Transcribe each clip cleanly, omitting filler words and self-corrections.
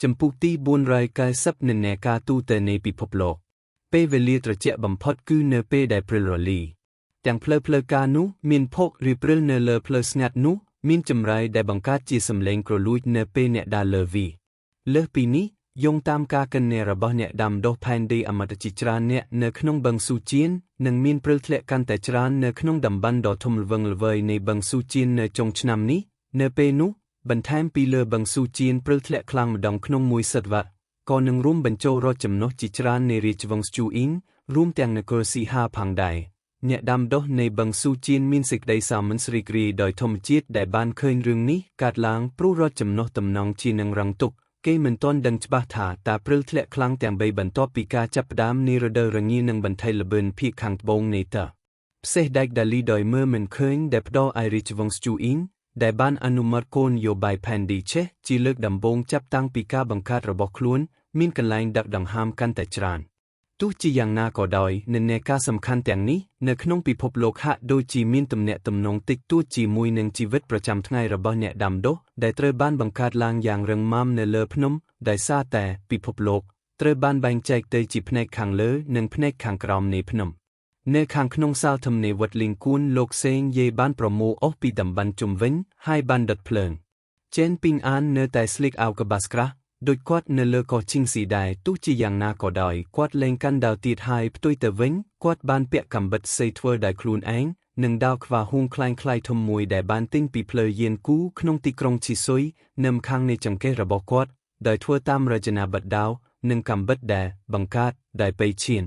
จำปุกตีบุญรายกายซับในแนกาตูแต่ในปีพบโลกเป้เวลีตระเจบัมพอดกือเนเป้ได้เพลโรลีแต่งเพลกานุมินพกรีเพลเนเลเพลสงัดนุมินจำไรได้บังการจีสำเลงกรลุยเนเป้เนดาเลวีเลือกปีนี้ยงตามกากันเนระบเนดำโดแพนดีอมตจิจรานเนเนขนงบังสูจีนนังมินเพลทเลกันแต่จรานเนขนงดำบันดอทมลวงลเวยในบังสูจีนเนจงชนำนี้เนเปนุบันแทมปีเลบังสูจีนเพลทเลคลังดองขนงมวยสัตวะก่อนหนึ่งร่วมบรรโจรจำนกจิจรานในริจวังสจูอิงร่วมแต่งในกรสีหาพังใดเนดำโดในบังสูจีนมินสิกได้สามันสริกรีโดยทมจิตได้บานเคยเรื่องนี้การล้างปรุรจำนกตำนองจีนังรังตุกเกมันต้นดังฉบับถาตาเพลทเลคลังแต่งใบบรรทอปีกาจับดามในระเดรังยีนังบันไทระเบินพีขังบงในเตอเสดได้ดาลีโดยเมื่อมันเคยได้พดอไอริจวังสจูอิงได้บ้านอนุมัติโกนโยบายแผ่นดีเชจีเลิกดำบงจับตั้งปีกาบังคับระบบคล้วนมินกันไลน์ดักดังห้ามกันแต่จรานตู้จีอย่างนาก่อดอยในเนกาสำคัญแต่งนี้ในขนมปีพบโลกะโดยจีมินตำเนตำนงติกตู้จีมวยหนึ่งชีวิตประจำทั้งไงระบบเนดำโดได้เตรบ้านบังคับลางอย่างเริงมามในเลอพนมได้ซาแต่ปีพบโลกเตรบ้านแบ่งใจเตยจีพเนกขังเลอหนึ่งพเนกขังกรอมในพนมเนขังขนงซาทำในวัดลิงคูนโลกเซงเยบ้านประโมออกปีดำบันจุมเว้นให้บ้านดัดเพลิงเจนปิงอันเนแต่สลิกเอากับบาสกราโดยกวาดเนเลก็ชิงสีได้ตู้จีอย่างนาก็ดอยกวาดเลงกันดาวตีดหายตุยเตเว้นกวาดบ้านเปียกกำบัดเซทเวอร์ได้คลูนเองหนึ่งดาวควาหุงคลายคลายทมมวยได้บ้านติ้งปีเพลเย็นกู้ขนมตีกรงชิซุยนำข้างในจังเกระบอกกวาดได้ทั่วตามรจนาบัดดาวหนึ่งกำบัดแดบังกาดได้ไปเชียน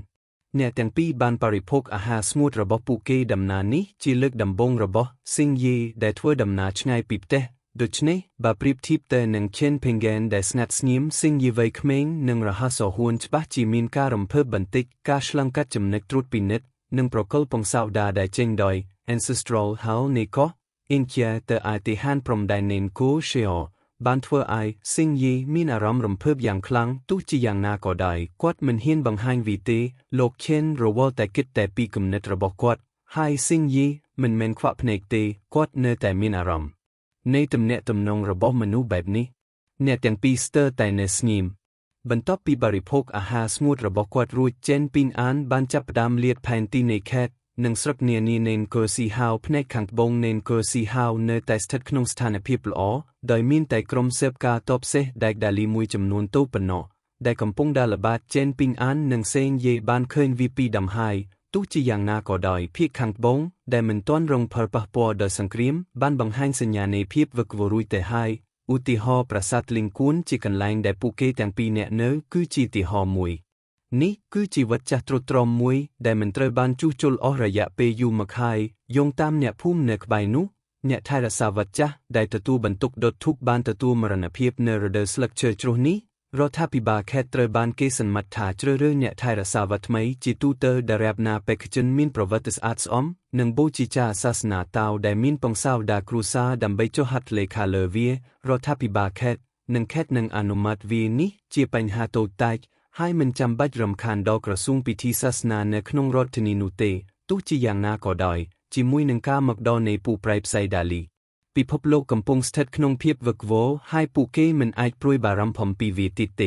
เนี่ยแต่งปีบ้านปริพกอาหารสมุดระบบปูเกดำนานี้จีเลิกดำบงระบบซิงเยได้ทั่วดำนาชไงปีเตดุชเนบาปริบทิพเตนังเช่นเพงแกนได้สงัดสนิมซิงยีไวเขมงนังรหัสหวนฉบับจีมินการำเพิ่มบันติกกาชลังกัดจำเนกตรุดปีนิดนังโปรกลปงสาวดาได้เจงดอย ancestral เฮาเนโกอินเคียเตอไอติฮันพรมได้เนนโกเชียวบานทัวไอซิงยีมินอารมณ์รำเพิ่มอย่างคลังตุจีอย่างนาก็ได้กวดมันเฮียนบังไฮวีเตโลกเช่นรวอลแต่กิดแต่ปีกำเนิดระบบกวดไฮซิงยีมันเมนควะพเนกเตกวดเนแต่มินอารมณ์ในตำแหน่งตำนงระบบมนุษย์แบบนี้เนี่ยแต่งปีสเตอร์แต่ในสนิมบรรทบปีบริโภคอาหารสมุดระบบกวาดรูดเจนปินอันบันจับดามเลียดแผ่นตีในแคดหนังสรักเนียนีเนนเกอร์ซีฮาวพเนกขังบงเนนเกอร์ซีฮาวเนแต่สถัดขนงสถานพิบล้อโดยมินแต่กรมเซฟกาตอบเซได้ดาลีมวยจำนวนโตปนอได้กำปงดาลบาดเจนปินอันหนังเซนเยบานเคยวีปีดำไฮตู้จีอย่างนาก็ได้พี่ขังบงได้มันต้นรงเพอปะปัวโดยสังครีมบ้านบังไฮสัญญาในพีบวกวรุยแต่ไฮอุติหอประสาทลิงคูนจีกันไลน์ได้ปูเกแต่งปีเนเนอคือจีติหอมวยนี่คือจีวัดจัตรุตรอมมวยได้มันเตรบานจูจุลอระยะเปยูมะไฮยงตามเนี่ยพุ่มเนกใบนุเนี่ยไทยรสาวัจจะได้ตะตูบรรทุกดดทุกบ้านตะตูมรณเพียบเนรเดอสลักเชอจรุนี้รอทัพิบาแค่เตรบานเกสันมัดถาเจริญเนี่ยไทยรสาวัตไมจิตูเตอร์ดารับนาเปกจนมินประวัติศาสตร์อมหนึ่งโบจิจาศาสนาตาวได้มินปองสาวดาครูซาดำใบโจหัดเลคาเลเวียรอทัพิบาแค่หนึ่งแค่หนึ่งอนุมัติวีนี้เจียปัญหาโตตายให้มันจำบัดรำคาญดอกกระสุงพิธีศาสนาในขนงรถทนินุเตตุจีอย่างนาก็ได้จิมุยหนึ่งกามักดอในปูไพรไซดาลีปีพบโลกกำปงสเตดขนงเพียบวกโวให้ปูเกมันไอปรุยบารำพอมปีวีติเต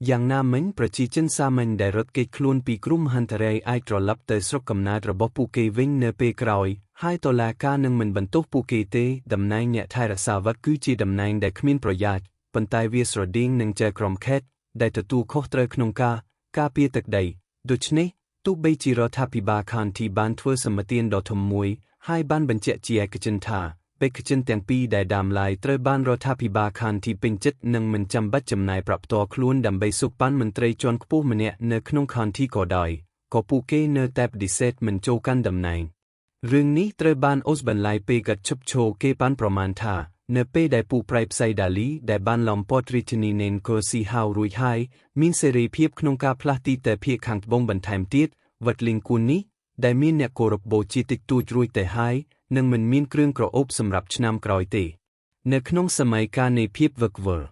อย่างนามันประชีจันสามันได้รถเกคลวนปีกรุ่มฮันเทเรไอตรอลับเตอสรกกำนาดระบบปูเกวิ่งเนเปกรอยให้ตัวแลกาหนึ่งมันบรรทุกปูเกเตดำนายเนี่ยไทยรัสาวัดกุจีดำนายได้ขมิ้นประหยัดปันไตเวียสรดิ้งหนึ่งเจอกรมแคดได้ตะตูโคตรขนงกาเปียตักใดดุชเนตุใบจีรอทัพิบาคานที่บ้านทัวสมเตียนดอทมมวยให้บ้านบรรเจเจียกจันทาเปกจันแต่งปีได้ดามลายเตรบ้านรอทัพิบาคานที่เป็นจัดหนึ่งมันจำบัดจำนายปรับตัวคล้วนดำใบสุกปั้นมันเตรจวนปูมันเนี่ยเนขนงคานที่ก่อได้ก็ปูเกเนแตบดิเซตมันโจกันดำนายเรื่องนี้เตรบ้านโอสบันไลเปกัดชุบโชเกปันประมาณท่าเนเป้ได้ปูไพรไซดาลีได้บ้านลอมปอดริทนีเนนโกซีฮาวรุยไฮมินเซรีเพียบขนงกาพลาตีแต่เพียขังบงบันไทม์ตีดวัดลิงกุนนี้ได้มินเนี่ยโกรบโบจิติกตูรุยแต่ไฮนังมันมินเครื่องกระอบสำหรับชนำกรอยเตเนขนงสมัยการในเพียบวกเวอร์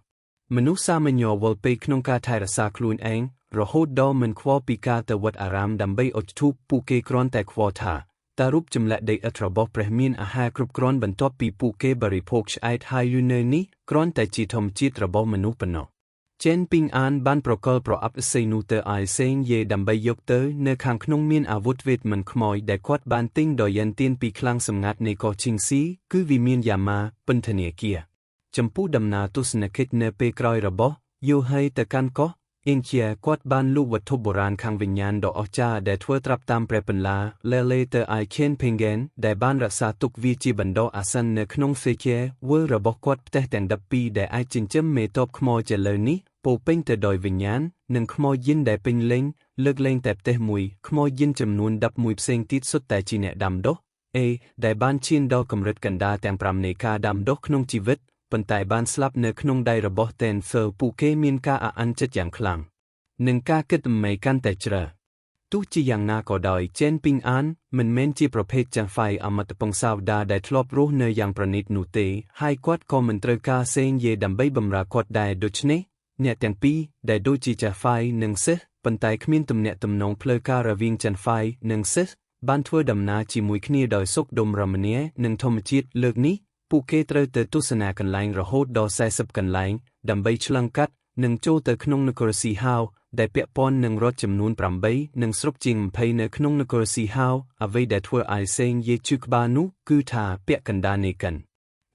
มนุษย์สามัญญวลเปขนงกาไทยรักษาคลูนเองรโหดดอมันควอปีกาแต่วัดอารามดำใบอดทุบปูเกกรอนแต่ควอทาตารูปจำละได้อัตราบอกประมินอาหารกรุบกรอนบรรทบปีปูเกบริโภคใช้ไทยยูเนนี่กรอนแต่จีทมจิตระบบมนุษย์ปนอ ចេនពីងអានបានប្រកល់ប្រអប់សេនូទ័រអាយសេងយេដើម្បីយកទៅនៅខាងក្នុងមានអាវុធវេទមន្តខ្មោចដែលគាត់បានទិញដោយយន្ទានពីខ្លាំងសម្ងាត់នៃកោឈីងស៊ីគឺវិមានយ៉ាម៉ាពន្ធនាគារចំពោះដំណើរទស្សនកិច្ចនៅពេលក្រោយរបស់យូហេទៅកាន់កោះអ៊ីងជាគាត់បានលូកវត្ថុបុរាណខាងវិញ្ញាណដ៏អស្ចារ្យដែលធ្វើត្រាប់តាមព្រះបន្លាលែលេទៅអាយខេនភេងហ្គេនដែលបានរក្សាទុកវាជាបណ្ដោះអាសន្ននៅក្នុងសេជាវើរបស់គាត់ផ្ទះទាំង12ដែលអាចចិញ្ចឹមមេតបខ្មោចឥឡូវនេះពោពេញទៅដោយវិញ្ញាណនិងខ្មោចយិនដែលពេញលេងលើកលែងតែផ្ទះមួយខ្មោចយិនចំនួន11ផ្សេងទៀតសុទ្ធតែជាអ្នកដាំដុះដែលបានឈានដល់កម្រិតកណ្ដាលទាំង5នៃការដាំដុះក្នុងជីវិតប៉ុន្តែបានស្លាប់នៅក្នុងដៃរបស់តែនហ្វឺពួកគេមានការអាក់ចិត្តយ៉ាងខ្លាំងនិងការគិតអំមេកាន់តែជ្រៅទោះជាយ៉ាងណាក៏ដោយចេនពីងអានមិនមែនជាប្រភេទចាហ្វៃអមតពងសាវតាដែលធ្លាប់រស់នៅយ៉ាងប្រណីតនោះទេហើយគាត់ក៏មិនត្រូវការសេងយេដើម្បីបម្រើគាត់ដែរដូច្នេះអ្នកទាំងពីរដែលដូចជាចាហ្វៃនិងសិស្សប៉ុន្តែគ្មានទំនាក់ទំនងផ្លូវការរវាងចាហ្វៃនិងសិស្សបានធ្វើដំណើរជាមួយគ្នាដោយសុខដុមរមនានិងធម្មជាតិលើកនេះពួកគេត្រូវទៅទស្សនាកន្លែងរហូតដល់40កន្លែងដើម្បីឆ្លងកាត់និងចូលទៅក្នុងនគរស៊ីហាវដែលពាក់ព័ន្ធនឹងរដ្ឋចំនួន8និងស្រុកជាង20នៅក្នុងនគរស៊ីហាវអ្វីដែលធ្វើឲ្យសេងយេជឺក្បាលនោះគឺថាពាក់កណ្ដាលនៃកិន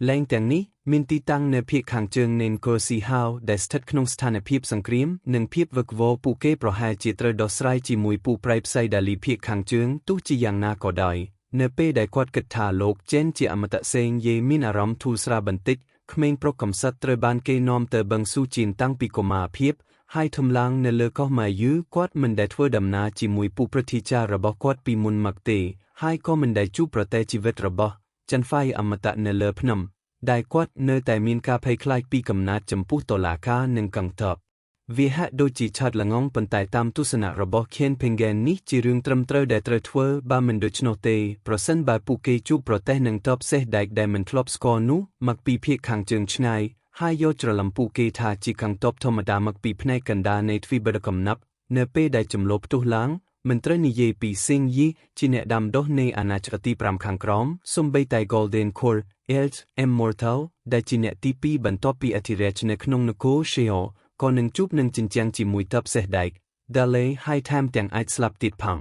លែងទាំងនេះមានទីតាំងនៅភាគខាងជើងនៃនគរស៊ីហាវដែលស្ថិតក្នុងស្ថានភាពសង្គ្រាមនិងភាពវឹកវរពួកគេប្រហែលជាត្រូវដោះស្រាយជាមួយពូប្រៃផ្សៃដាលីភាគខាងជើងទោះជាយ៉ាងណាក៏ដោយនៅពេលដែលគាត់គិតថាលោកចេនជាអមតៈសេងយេមានអារម្មណ៍ធូរស្រាលបន្តិចក្មេងប្រុសកំសត់ត្រូវបានគេនាំទៅបឹងស៊ូជីនតាំងពីកុមារភាពហើយធំឡើងនៅលើកោះម៉ាយឺគាត់មិនដែលធ្វើដំណើរជាមួយពូប្រតិចាររបស់គាត់ពីមុនមកទេហើយក៏មិនដែលជួបប្រទះជីវិតរបស់ចាន់ហ្វៃអមតៈនៅលើភ្នំដែលគាត់នៅតែមានការភ័យខ្លាចពីកំណត់ចំពោះតុលាការនិងកងទ័ពវាហាក់ដូចជាឆាត់ល្ងងប៉ុន្តែតាមទស្សនៈរបស់ខេនភេងហ្គេននេះជារឿងត្រឹមត្រូវដែលត្រូវធ្វើបើមិនដូច្នោះទេប្រសិនបើពួកគេជួបប្រទះនឹងទ័ពសេះដែកដែលមិនធ្លាប់ស្គាល់នោះមកពីភាគខាងជើងឆ្ងាយហើយយកច្រឡំពួកគេថាជាកងទ័ពធម្មតាមកពីផ្នែកកណ្ដាលនៃទ្វីបបដកំណាប់នៅពេលដែលចំលោផ្ទុះឡើងមិនត្រូវនិយាយពីសេងយីជាអ្នកដាំដុះនៃអាណាចក្រទី5ខាងក្រោមសូម្បីតែ Golden Core Els Immortal ដែលជាអ្នកទី2បន្ទាប់ពីអធិរាជនៅក្នុងនគរ Sheo ក៏នឹងជួបនឹងជញ្ជាំងជាមួយទ័ពសេះដែក Dale ហើយថែមទាំងអាចស្លាប់ទៀតផង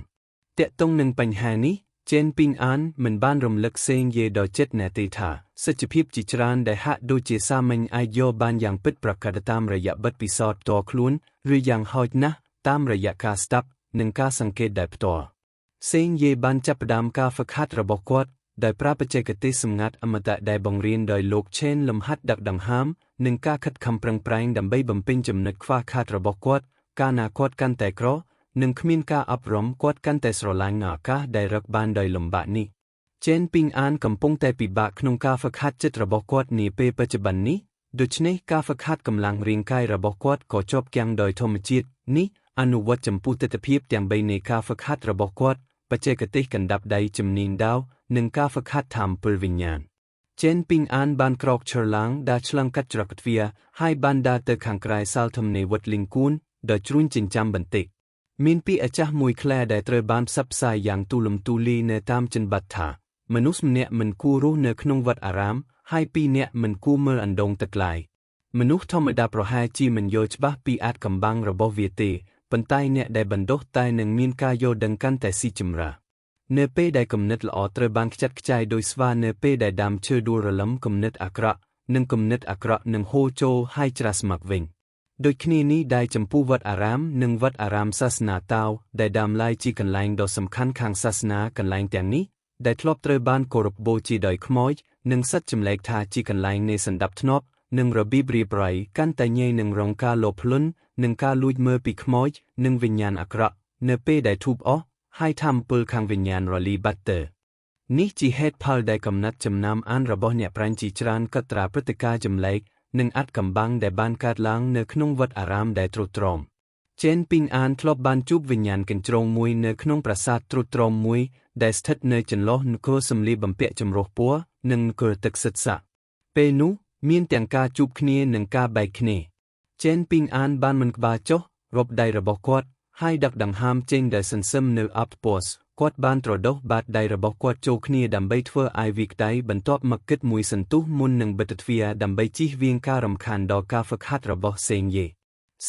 តាក់ទងនឹងបញ្ហានេះចេនពីងអានមិនបានរំលឹកសេងយេដល់ចិត្តអ្នកទេថាសច្ចភាពជាច្រើនដែលហាក់ដូចជាសាមញ្ញអាចយកបានយ៉ាងពិតប្រាកដតាមរយៈបទពិសោធន៍ផ្ទាល់ខ្លួនឬយ៉ាងហោចណាស់តាមរយៈការស្ដាប់និងការសង្កេតដែលផ្ទាល់សេងយេបានចាប់ផ្ដើមការហ្វឹកហាត់របស់គាត់ដោយប្រើបច្ចេកទេសសម្ងាត់អមតៈដែលបង្រៀនដោយលោកឆេនលំហាត់ដឹកដង្ហើមនិងការខិតខំប្រឹងប្រែងដើម្បីបំពេញចំណុចខ្វះខាតរបស់គាត់កាលណាគាត់កាន់តែក្រនិងគ្មានការអប់រំគាត់កាន់តែស្រឡាញ់ឱកាសដែលរកបានដោយលំបាកនេះចេនពីងអានកំពុងតែពិបាកក្នុងការហ្វឹកហាត់ចិត្តរបស់គាត់នាពេលបច្ចុប្បន្ននេះដូច្នេះការហ្វឹកហាត់កម្លាំងរាងកាយរបស់គាត់ក៏ជាប់គាំងដោយធម្មជាតិនេះអនុវត្តចំពោះទិដ្ឋភាពទាំង3នៃការហ្វឹកហាត់របស់គាត់បច្ចេកទេសកណ្ដាប់ដៃជំនាញដាវនិងការហ្វឹកហាត់ថាមពលវិញ្ញាណចេនពីងអានបានក្រោកឈរឡើងដើរឆ្លងកាត់ច្រកទ្វារហើយបានដើរទៅខាងក្រៅសាលធំនៃវត្តលីងគួនដោយជ្រួញចិញ្ចាំបន្តិចមានពាក្យអាចារ្យមួយខ្លះដែលត្រូវបានផ្សព្វផ្សាយយ៉ាងទូលំទូលាយនៅតាមជនបទថាមនុស្សម្នាក់មិនគួររស់នៅក្នុងវត្តអារាមហើយ2នាក់មិនគួរមើលអណ្ដូងទឹកឡាយមនុស្សធម្មតាប្រហែលជាមិនយល់ច្បាស់ពីអាថ៌កំបាំងរបស់វាទេប៉ុន្តែអ្នកដែលបណ្ដុះតែនឹងមានការយល់ដឹងកាន់តែស៊ីជម្រៅនៅពេលដែលគំនិតល្អត្រូវបានខ្ចាត់ខ្ចាយដោយស្វានៅពេលដែលដើមឈើដួលរលំគំនិតអាក្រក់នឹងហូរចូលហើយច្រាសមកវិញដូចគ្នានេះដែរចំពោះវត្តអារាមនិងវត្តអារាមសាសនាតាវដែលដើមឡើយជាកន្លែងដ៏សំខាន់ខាងសាសនាកន្លែងទាំងនេះដែលធ្លាប់ត្រូវបានគោរពបូជាដោយខ្មោចនិងសិតចម្លែកថាជាកន្លែងនៃសណ្ដាប់ធ្នាប់និងរបៀបរៀបរយកាន់តែងាយនឹងរងការលោភលន់និងការលួចមើលពីខ្មោចនិងវិញ្ញាណអាក្រក់នៅពេលដែលធូបអស់ហើយថាមពលខាងវិញ្ញាណរលីបាត់ទៅនេះជាហេតុផលដែលកំណត់ចំណាំអានរបស់អ្នកប្រាជ្ញជាច្រើនកត់ត្រាព្រឹត្តិការណ៍ចម្លែកនិងអាថ៌កំបាំងដែលបានកើតឡើងនៅក្នុងវត្តអារាមដែលទ្រុឌទ្រោមចេនពីងអានធ្លាប់បានជួបវិញ្ញាណកញ្ជ្រោងមួយនៅក្នុងប្រាសាទទ្រុឌទ្រោមមួយដែលស្ថិតនៅចន្លោះនគរសំលៀកបំពាក់ចម្រុះពណ៌និងនគរទឹកសិតសាក់ពេលនោះមានទាំងការជួបគ្នានិងការបែកគ្នាចេនពីងអានបានមិនក្បាលចុះរាប់ដៃរបស់គាត់ហើយដឹកដង្ហើមចេញដោយសន្សឹមនៅអបពសគាត់បានត្រដុសបាតដៃរបស់គាត់ចូលគ្នាដើម្បីធ្វើឲ្យវាក្តៅបន្ទាប់មកគិតមួយសន្ទុះមុននឹងបិទទ្វារដើម្បីជៀសវាងការរំខានដល់ការហ្វឹកហាត់របស់សេងយេ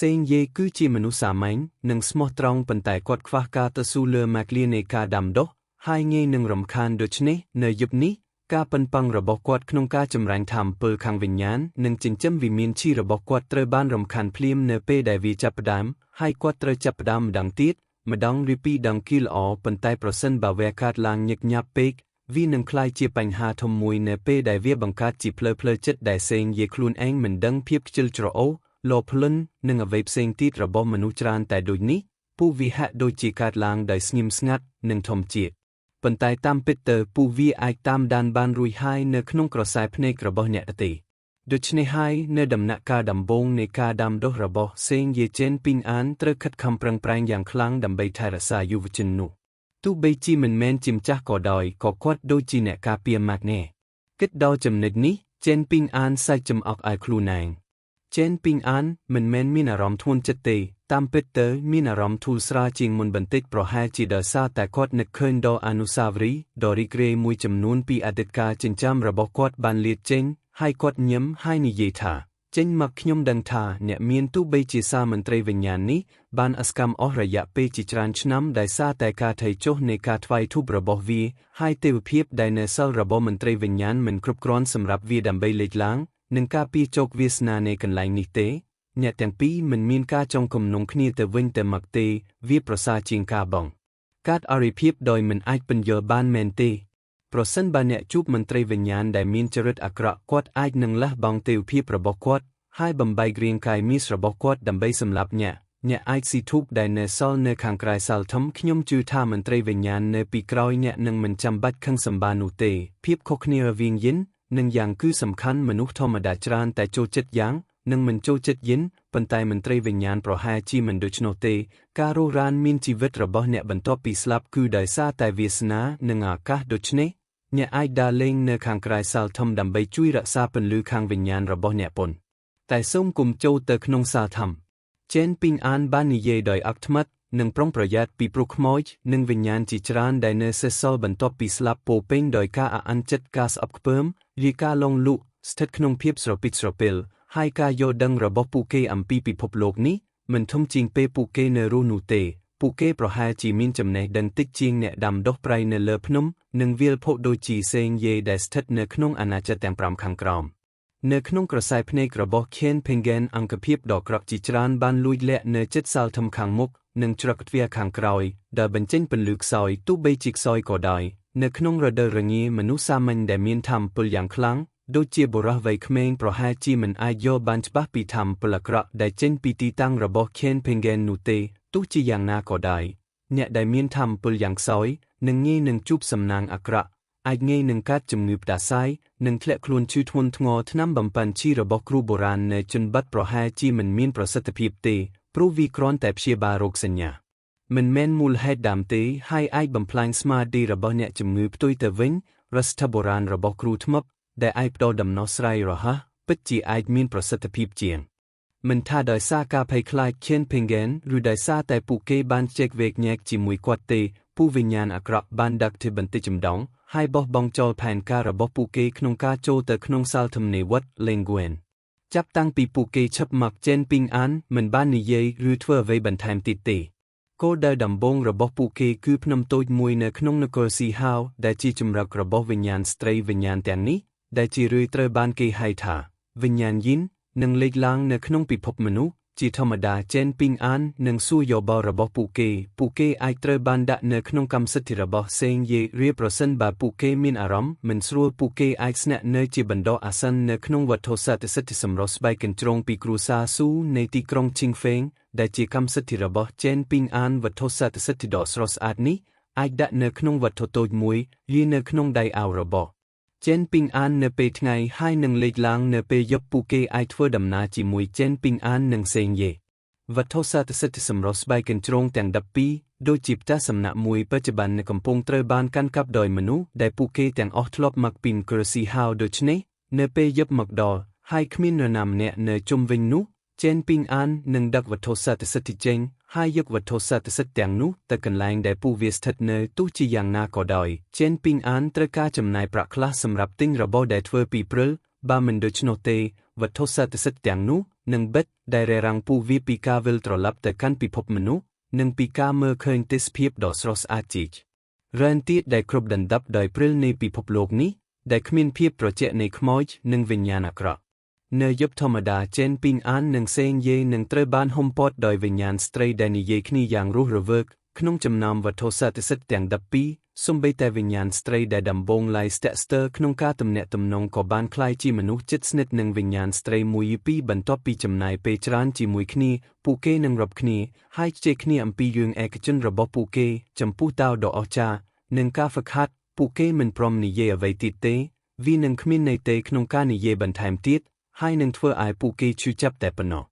សេងយេគឺជាមនុស្សសាមញ្ញនិងស្មោះត្រង់ប៉ុន្តែគាត់ខ្វះការតស៊ូលើម៉ាក់លៀនៃការដាំដុះហើយងាយនឹងរំខានដូច្នេះនៅយប់នេះការប៉ិនប៉ង់របស់គាត់ក្នុងការចម្រាញ់ថាមពលខាងវិញ្ញាណនិងចិញ្ចឹមវិមានឈីរបស់គាត់ត្រូវបានរំខានភ្លាមនៅពេលដែលវាចាប់ផ្ដើមហើយគាត់ត្រូវចាប់ផ្ដើមម្ដងទៀតម្ដងឬពីរដងគឺល្អប៉ុន្តែប្រសិនបើវាកើតឡើងញឹកញាប់ពេកវានឹងក្លាយជាបញ្ហាធំមួយនៅពេលដែលវាបង្កើតជាផ្លូវចិត្តដែលសេងយាខ្លួនឯងមិនដឹងភាពខ្ជិលច្រអូសលោភលន់និងអ្វីផ្សេងទៀតរបស់មនុស្សច្រើនតែដូចនេះពួកវាហាក់ដូចជាកើតឡើងដោយស្ងៀមស្ងាត់និងធម្មជាតិប៉ុន្តែតាមពិតទៅពួកវាអាចតាមដានបានរួចហើយនៅក្នុងក្រសែភ្នែករបស់អ្នកទេដូច្នេះហើយនៅដំណាក់កាលដំបូងនៃការដាំដុះរបស់សេងយាចេនពីងអានត្រូវខិតខំប្រឹងប្រែងយ៉ាងខ្លាំងដើម្បីថែរក្សាយុវជននោះទោះបីជាមិនមែនជាម្ចាស់ក៏ដោយក៏គាត់ដូចជាអ្នកការពារម៉ាក់ណែគិតដល់ចំណុចនេះចេនពីងអានសើចចំអកឲ្យខ្លួនឯងចេនពីងអានមិនមែនមានអារម្មណ៍ធ្ងន់ចិត្តទេតាមពិតទៅមានអារម្មណ៍ធូរស្រាលជាងមុនបន្តិចប្រហែលជាដោយសារតែគាត់នឹកឃើញដល់អនុស្សាវរីយ៍ដ៏រីករាយមួយចំនួនពីអតីតកាលចិញ្ចាំរបស់គាត់បានលាតចេញហើយគាត់ញឹមហើយនិយាយថាចេញមកខ្ញុំដឹងថាអ្នកមានទោះបីជាសាមន្ត្រីវិញ្ញាណនេះបានអសកម្មអស់រយៈពេលជាច្រើនឆ្នាំដោយសារតែការថយចុះនៃការថ្វាយធូបរបស់វាហើយទេវភាពដែលនៅសល់របស់មន្ត្រីវិញ្ញាណមិនគ្រប់គ្រាន់សម្រាប់វាដើម្បីលេចឡើងនិងការពារជោគវាសនានៃកន្លែងនេះទេអ្នកទាំងពីរមិនមានការចងគំនុំគ្នាទៅវិញទៅមកទេវាប្រសើរជាងការបងកើតអរិភាពដោយមិនអាចពន្យល់បានមែនទេប្រសិនបើអ្នកជួបមន្ត្រីវិញ្ញាណដែលមានចរិតអាក្រក់គាត់អាចនឹងលះបង់ទេវភាពរបស់គាត់ហើយបំបែករាងកាយមាសរបស់គាត់ដើម្បីសម្លាប់អ្នកអាចស៊ីធូបដែលនៅសល់នៅខាងក្រៅសាលធំខ្ញុំជឿថាមន្ត្រីវិញ្ញាណនៅពីក្រោយអ្នកនឹងមិនចាំបាច់ខឹងសម្បានោះទេភាពខុសគ្នារវាងយិននិងយ៉ាងគឺសំខាន់មនុស្សធម្មតាច្រើនតែចូលចិត្តយ៉ាងនិងមិនចូលចិត្តយិនប៉ុន្តែមន្ត្រីវិញ្ញាណប្រហែលជាមិនដូច្នោះទេការរស់រានមានជីវិតរបស់អ្នកបន្ទាប់ពីស្លាប់គឺដោយសារតែវាសនានិងឱកាសដូច្នេះអ្នកអាចដើរលេងនៅខាងក្រៅសាលធំដើម្បីជួយរក្សាពន្លឺខាងវិញ្ញាណរបស់អ្នកប៉ុនតែសូមកុំចូលទៅក្នុងសាលធំចេនពីងអានបាននិយាយដោយអត់ធ្មត់និងប្រុងប្រយ័ត្នពីព្រោះខ្មោចនិងវិញ្ញាណជាច្រើនដែលនៅសេសសល់បន្ទាប់ពីស្លាប់ពោពេញដោយការអាក់ចិត្តការស្អប់ខ្ពើមឬការលងលក់ស្ថិតក្នុងភាពស្រពិចស្រពិលហើយការយល់ដឹងរបស់ពួកគេអំពីពិភពលោកនេះមិនធំជាងពេលពួកគេនៅរស់នោះទេពួកគេប្រហែលជាមានចំណេះដឹងតិចជាងអ្នកដាំដុះប្រៃនៅលើភ្នំនិងវាលភក់ដូចជាសេងយេដែលស្ថិតនៅក្នុងអាណាចក្រទាំង5ខាងក្រោមនៅក្នុងក្រសែភ្នែករបស់ Ken Pengen អង្គភាពដ៏ក្រក់ជាច្រើនបានលួចលាក់នៅជិតសាលធំខាងមុខនិងច្រកទ្វារខាងក្រោយដែលបញ្ចេញពន្លឺខ្សោយទោះបីជាខ្សោយក៏ដោយនៅក្នុងរដូវរងាមនុស្សសាមញ្ញដែលមានថាមពលយ៉ាងខ្លាំងដូចជាបុរសវ័យក្មេងប្រហែលជាមិនអាចយល់បានច្បាស់ពីថាមពលអាក្រក់ដែលចេញពីទីតាំងរបស់ Ken Pengen នោះទេទោះជាយ៉ាងណាក៏ដោយអ្នកដែលមានថាមពលយ៉ាងខ្សោយនឹងងាយនឹងជួបសំណាងអាក្រក់អាចងាយនឹងកើតជំងឺផ្ដាសាយនិងធ្លាក់ខ្លួនឈឺធ្ងន់ធ្ងរថ្នាំបំប៉ាន់ឈីរបស់គ្រូបុរាណនៅជនបទប្រហែលជាមិនមានប្រសិទ្ធភាពទេព្រោះវាគ្រាន់តែព្យាបាលរោគសញ្ញាមិនមែនមូលហេតុដើមទេហើយអាចបំផ្លាញស្មារតីរបស់អ្នកជំងឺផ្ទុយទៅវិញរដ្ឋបុរាណរបស់គ្រូថ្មដែលអាចផ្ដល់ដំណោះស្រាយរហ័សពិតជាអាចមានប្រសិទ្ធភាពជាងមិនថាដោយសារការភ័យខ្លាច Ken Pengen ឬដោយសារតែពួកគេបានជែកវែកញែកជាមួយគាត់ទេពួកវិញ្ញាណអាក្រក់បានដឹកទៅបន្តិចម្ដងហើយបោះបង់ចោលផែនការរបស់ពួកគេក្នុងការចូលទៅក្នុងសាលធំនៃវត្ត Lenguen ចាប់តាំងពីពួកគេឈប់មកចេនពីងអានមិនបាននិយាយឬធ្វើអ្វីបន្ថែមទៀតទេគោលដៅដំបូងរបស់ពួកគេគឺភ្នំតូចមួយនៅក្នុងនគរស៊ីហាវដែលជាជំរករបស់វិញ្ញាណស្ត្រីវិញ្ញាណទាំងនេះដែលជារឿយត្រូវបានគេហៅថាវិញ្ញាណយិននឹងលេចឡើងនៅក្នុងពិភពមនុស្សជាធម្មតាចេនពីងអាននិងសួរយោបល់របស់ពួកគេអាចត្រូវបានដាក់នៅក្នុងកម្មសិទ្ធិរបស់សេងយេរៀបប្រសិនបើពួកគេមានអារម្មណ៍មិនស្រួលពួកគេអាចស្នាក់នៅជាបណ្ដោះអាសន្ននៅក្នុងវត្ថុស័ក្តិសិទ្ធិសម្រស់ស្បែកកញ្ជ្រងពីគ្រួសារស៊ូនៃទីក្រុងឈីងហ្វេងដែលជាកម្មសិទ្ធិរបស់ចេនពីងអានវត្ថុស័ក្តិសិទ្ធិដ៏ស្រស់ស្អាតនេះអាចដាក់នៅក្នុងវត្ថុតូចមួយយីនៅក្នុងដៃអាវរបស់ចេនពីងអាននៅពេលថ្ងៃហើយនឹងលេចឡើងនៅពេលយប់ពួកគេអាចធ្វើដំណើរជាមួយចេនពីងអាននិងសេងយេវត្ថុស័ក្តិសិទ្ធិសម្រស់ស្បែកកញ្ជ្រងទាំង12ដូចជាផ្ទះសំណាក់មួយបច្ចុប្បន្ននៅកំពុងត្រូវបានកាន់កាប់ដោយមនុស្សដែលពួកគេទាំងអស់ធ្លាប់មកពីនគរស៊ីហាវដូច្នេះនៅពេលយប់មកដល់ហើយគ្មាននរណាម្នាក់នៅជុំវិញនោះចេនពីងអាននឹងដឹកវត្ថុស័ក្តិសិទ្ធិចេញហើយយកវត្ថុស័ក្តិសិទ្ធិទាំងនោះទៅកន្លែងដែលពួកវាស្ថិតនៅទោះជាយ៉ាងណាក៏ដោយចេនពីងអានត្រូវការចំណាយប្រាក់ខ្លះសម្រាប់ទិញរបស់ដែលធ្វើពីព្រិលបើមិនដូច្នោះទេវត្ថុស័ក្តិសិទ្ធិទាំងនោះ និងបិទដែលរាំងពូវាពីការវិលត្រឡប់ទៅកាន់ពិភពមនុស្សនិងពីការមើលឃើញទេសភាពដ៏ស្រស់ស្អាតជីករានទៀតដែលគ្រប់ដណ្ដប់ដោយព្រិលនៃពិភពលោកនេះដែលគ្មានភាពត្រជាក់នៃខ្មោចនិងវិញ្ញាណអាក្រក់នៅយប់ធម្មតាចេនពីងអាននិងសេងយេនឹងត្រូវបានហុំព័ទ្ធដោយវិញ្ញាណស្ត្រីដែលនិយាយគ្នាយ៉ាងរស់រវើកក្នុងចំណោមវត្ថុស័ក្តិសិទ្ធិទាំង12សូម្បីតែវិញ្ញាណស្ត្រីដែលដំបូងឡាយស្ទាក់ស្ទើរក្នុងការទំនាក់ទំនងក៏បានក្លាយជាមនុស្សជិតស្និទ្ធនឹងវិញ្ញាណស្ត្រីមួយពីរបន្ទាប់ពីចំណាយពេលច្រើនជាមួយគ្នាពួកគេនឹងរាប់គ្នាហើយជជែកគ្នាអំពីរឿងឯកជនរបស់ពួកគេចំពោះតាវដ៏អស្ចារ្យនិងការហ្វឹកហាត់ពួកគេមិនព្រមនិយាយអ្វីទៀតទេវានឹងគ្មានន័យទេក្នុងការនិយាយបន្ថែមទៀតហើយនឹងធ្វើឲ្យពួកគេឈឺចាប់តែប៉ុណ្ណោះ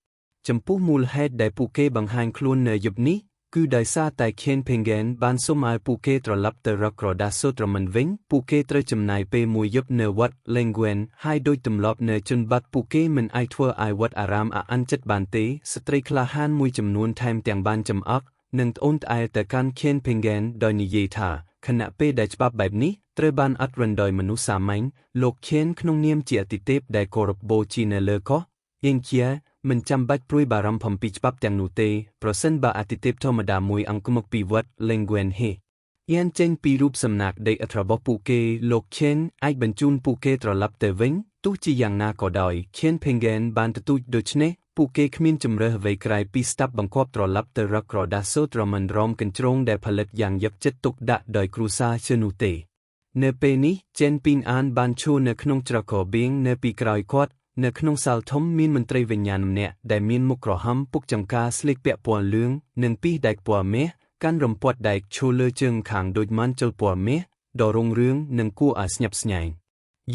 ចំពោះមូលហេតុដែលពួកគេបង្ហាញខ្លួននៅយប់នេះគឺដោយសារតែ Ken Pengen បានសុំឲ្យពួកគេត្រឡប់ទៅរកក្រដាសសូត្រមិនវិញពួកគេត្រូវចំណាយពេលមួយយប់នៅវត្ត Lenguen ហើយដូចទម្លាប់នៅជនបទពួកគេមិនអាចធ្វើឲ្យវត្តអារាមអានចិត្តបានទេស្ត្រីក្លាហានមួយចំនួនថែមទាំងបានចំអកនិងត្អូញត្អែរទៅកាន់ Ken Pengen ដោយនិយាយថាខណៈពេលដែលច្បាប់បែបនេះត្រូវបានអត់រឹងដោយមនុស្សសាមញ្ញលោក Ken ក្នុងនាមជាអាទិទេពដែលគោរពបូជានៅលើកោះយេងជាមិនចាំបាច់ព្រួយបារម្ភអំពីច្បាប់ទាំងនោះទេប្រសិនបើអាទិទេពធម្មតាមួយអង្គមកពីវត្ត Lenguen ហេយ៉ាងចេញពីរូបសំណាកដីឥដ្ឋរបស់ពួកគេលោក Chen អាចបញ្ជូនពួកគេត្រឡប់ទៅវិញទោះជាយ៉ាងណាក៏ដោយ Ken Pengen បានទទូចដូច្នេះពួកគេគ្មានជំរើសអ្វីក្រៅពីស្តាប់បង្គាប់ត្រឡប់ទៅរកក្រដាសសូត្រមិនរំកញ្ជ្រោងដែលផលិតយ៉ាងយកចិត្តទុកដាក់ដោយគ្រួសារជឿនោះទេនៅពេលនេះ Chen Ping An បានឈរនៅក្នុងច្រករបៀងនៅពីក្រោយគាត់នៅក្នុងសាលធំមានមន្ត្រីវិញ្ញាណម្នាក់ដែលមានមុខក្រហមពុកចង្ការស្លៀកពាក់ពណ៌លឿងនិងពីរដែកពណ៌មាសកាន់រំពាត់ដែកឈរលើជើងខាងដូចម៉ាន់ជលពណ៌មាសដ៏រុងរឿងនិងគួរឲ្យស្ញប់ស្ញែង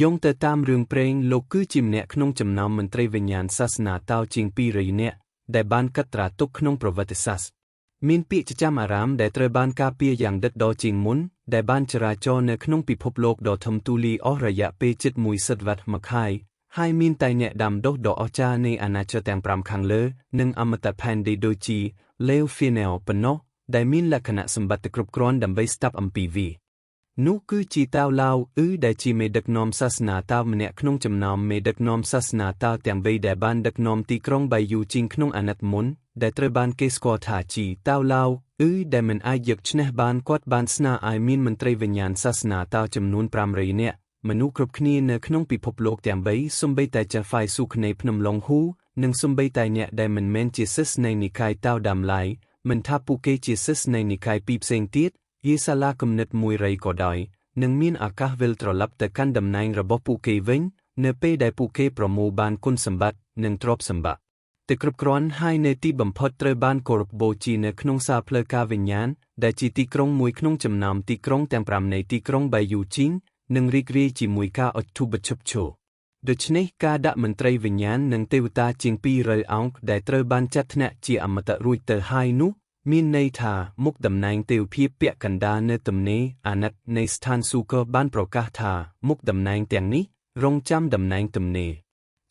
យោងទៅតាមរឿងព្រេងលោកគឺជាម្នាក់ក្នុងចំណោមមន្ត្រីវិញ្ញាណសាសនាតោជាង200នាក់ដែលបានកត់ត្រាទុកក្នុងប្រវត្តិសាស្ត្រមានពាក្យចចាមអារាមដែលត្រូវបានការពារយ៉ាងដិតដល់ជាងមុនដែលបានចរាចរនៅក្នុងពិភពលោកដ៏ធំទូលាយអស់រយៈពេលជិត1សតវត្សរ៍មកហើយមានតែអ្នកដាំដុះដ៏អស្ចារ្យនៃអាណាចក្រទាំង5ខាងលើនិងអមតៈផែនដីដូចជា Leo Finel ប៉ុណ្ណោះដែលមានលក្ខណៈសម្បត្តិគ្រប់គ្រាន់ដើម្បីស្ដាប់អំពីវានោះគឺជាតាវឡាវដែលជាមេដឹកនាំសាសនាតាវម្នាក់ក្នុងចំណោមមេដឹកនាំសាសនាតាវទាំង3ដែលបានដឹកនាំទីក្រុងបៃយូជីងក្នុងអាណត្តិមុនដែលត្រូវបានគេស្គាល់ថាជាតាវឡាវដែលមិនអាចយកឈ្នះបានគាត់បានស្នើឲ្យមានមន្ត្រីវិញ្ញាណសាសនាតាវចំនួន500នាក់មនុស្សគ្រប់គ្នានៅក្នុងពិភពលោកទាំង3សូម្បីតែចាហ្វាយស៊ូគ្នេភ្នំឡុងហ៊ូនិងសូម្បីតែអ្នកដែលមិនមែនជាសិស្សនៃនិកាយតាវដាមឡាយមិនថាពួកគេជាសិស្សនៃនិកាយពីរផ្សេងទៀតយេសាឡាគំនិតមួយរៃក៏ដោយនឹងមានឱកាសវិលត្រឡប់ទៅកាន់តំណែងរបស់ពួកគេវិញនៅពេលដែលពួកគេប្រមូលបានគុណសម្បត្តិនិងទ្រព្យសម្បត្តិតែគ្រប់គ្រាន់ហើយនៅទីបំផុតត្រូវបានគោរពបូជានៅក្នុងសាលផ្លូវការវិញ្ញាណដែលជាទីក្រុងមួយក្នុងចំណោមទីក្រុងទាំង5នៃទីក្រុងបៃយូជីងនិងរីករាយជាមួយការអុជធូបបិទឈប់ឈរដូច្នេះការដាក់មន្ត្រីវិញ្ញាណនិងទេវតាជាង200អង្គដែលត្រូវបានចាត់ថ្នាក់ជាអមតៈរួចទៅហើយនោះមានន័យថាមុខតំណែងទេវភាពពាក់កណ្ដាលនៅទំនេរអាណត្តិនៃស្ថានសួគ៌បានប្រកាសថាមុខតំណែងទាំងនេះរងចាំតំណែងទំនេរ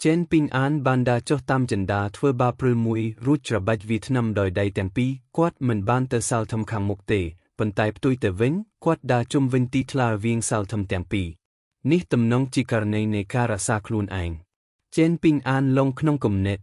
ចេនពីងអានបានដើរចុះតាមចិន្តាធ្វើបាបព្រិលមួយរួចច្របាច់វាថ្នាំដោយដៃទាំងពីរគាត់មិនបានទៅសាលធំខាងមុខទេប៉ុន្តែផ្ទុយទៅវិញគាត់ដើរជុំវិញទីថ្លារវាងសាលធំទាំងពីរនេះទំនងជាករណីនៃការរក្សាខ្លួនឯងចេនពីងអានលងក្នុងគំនិត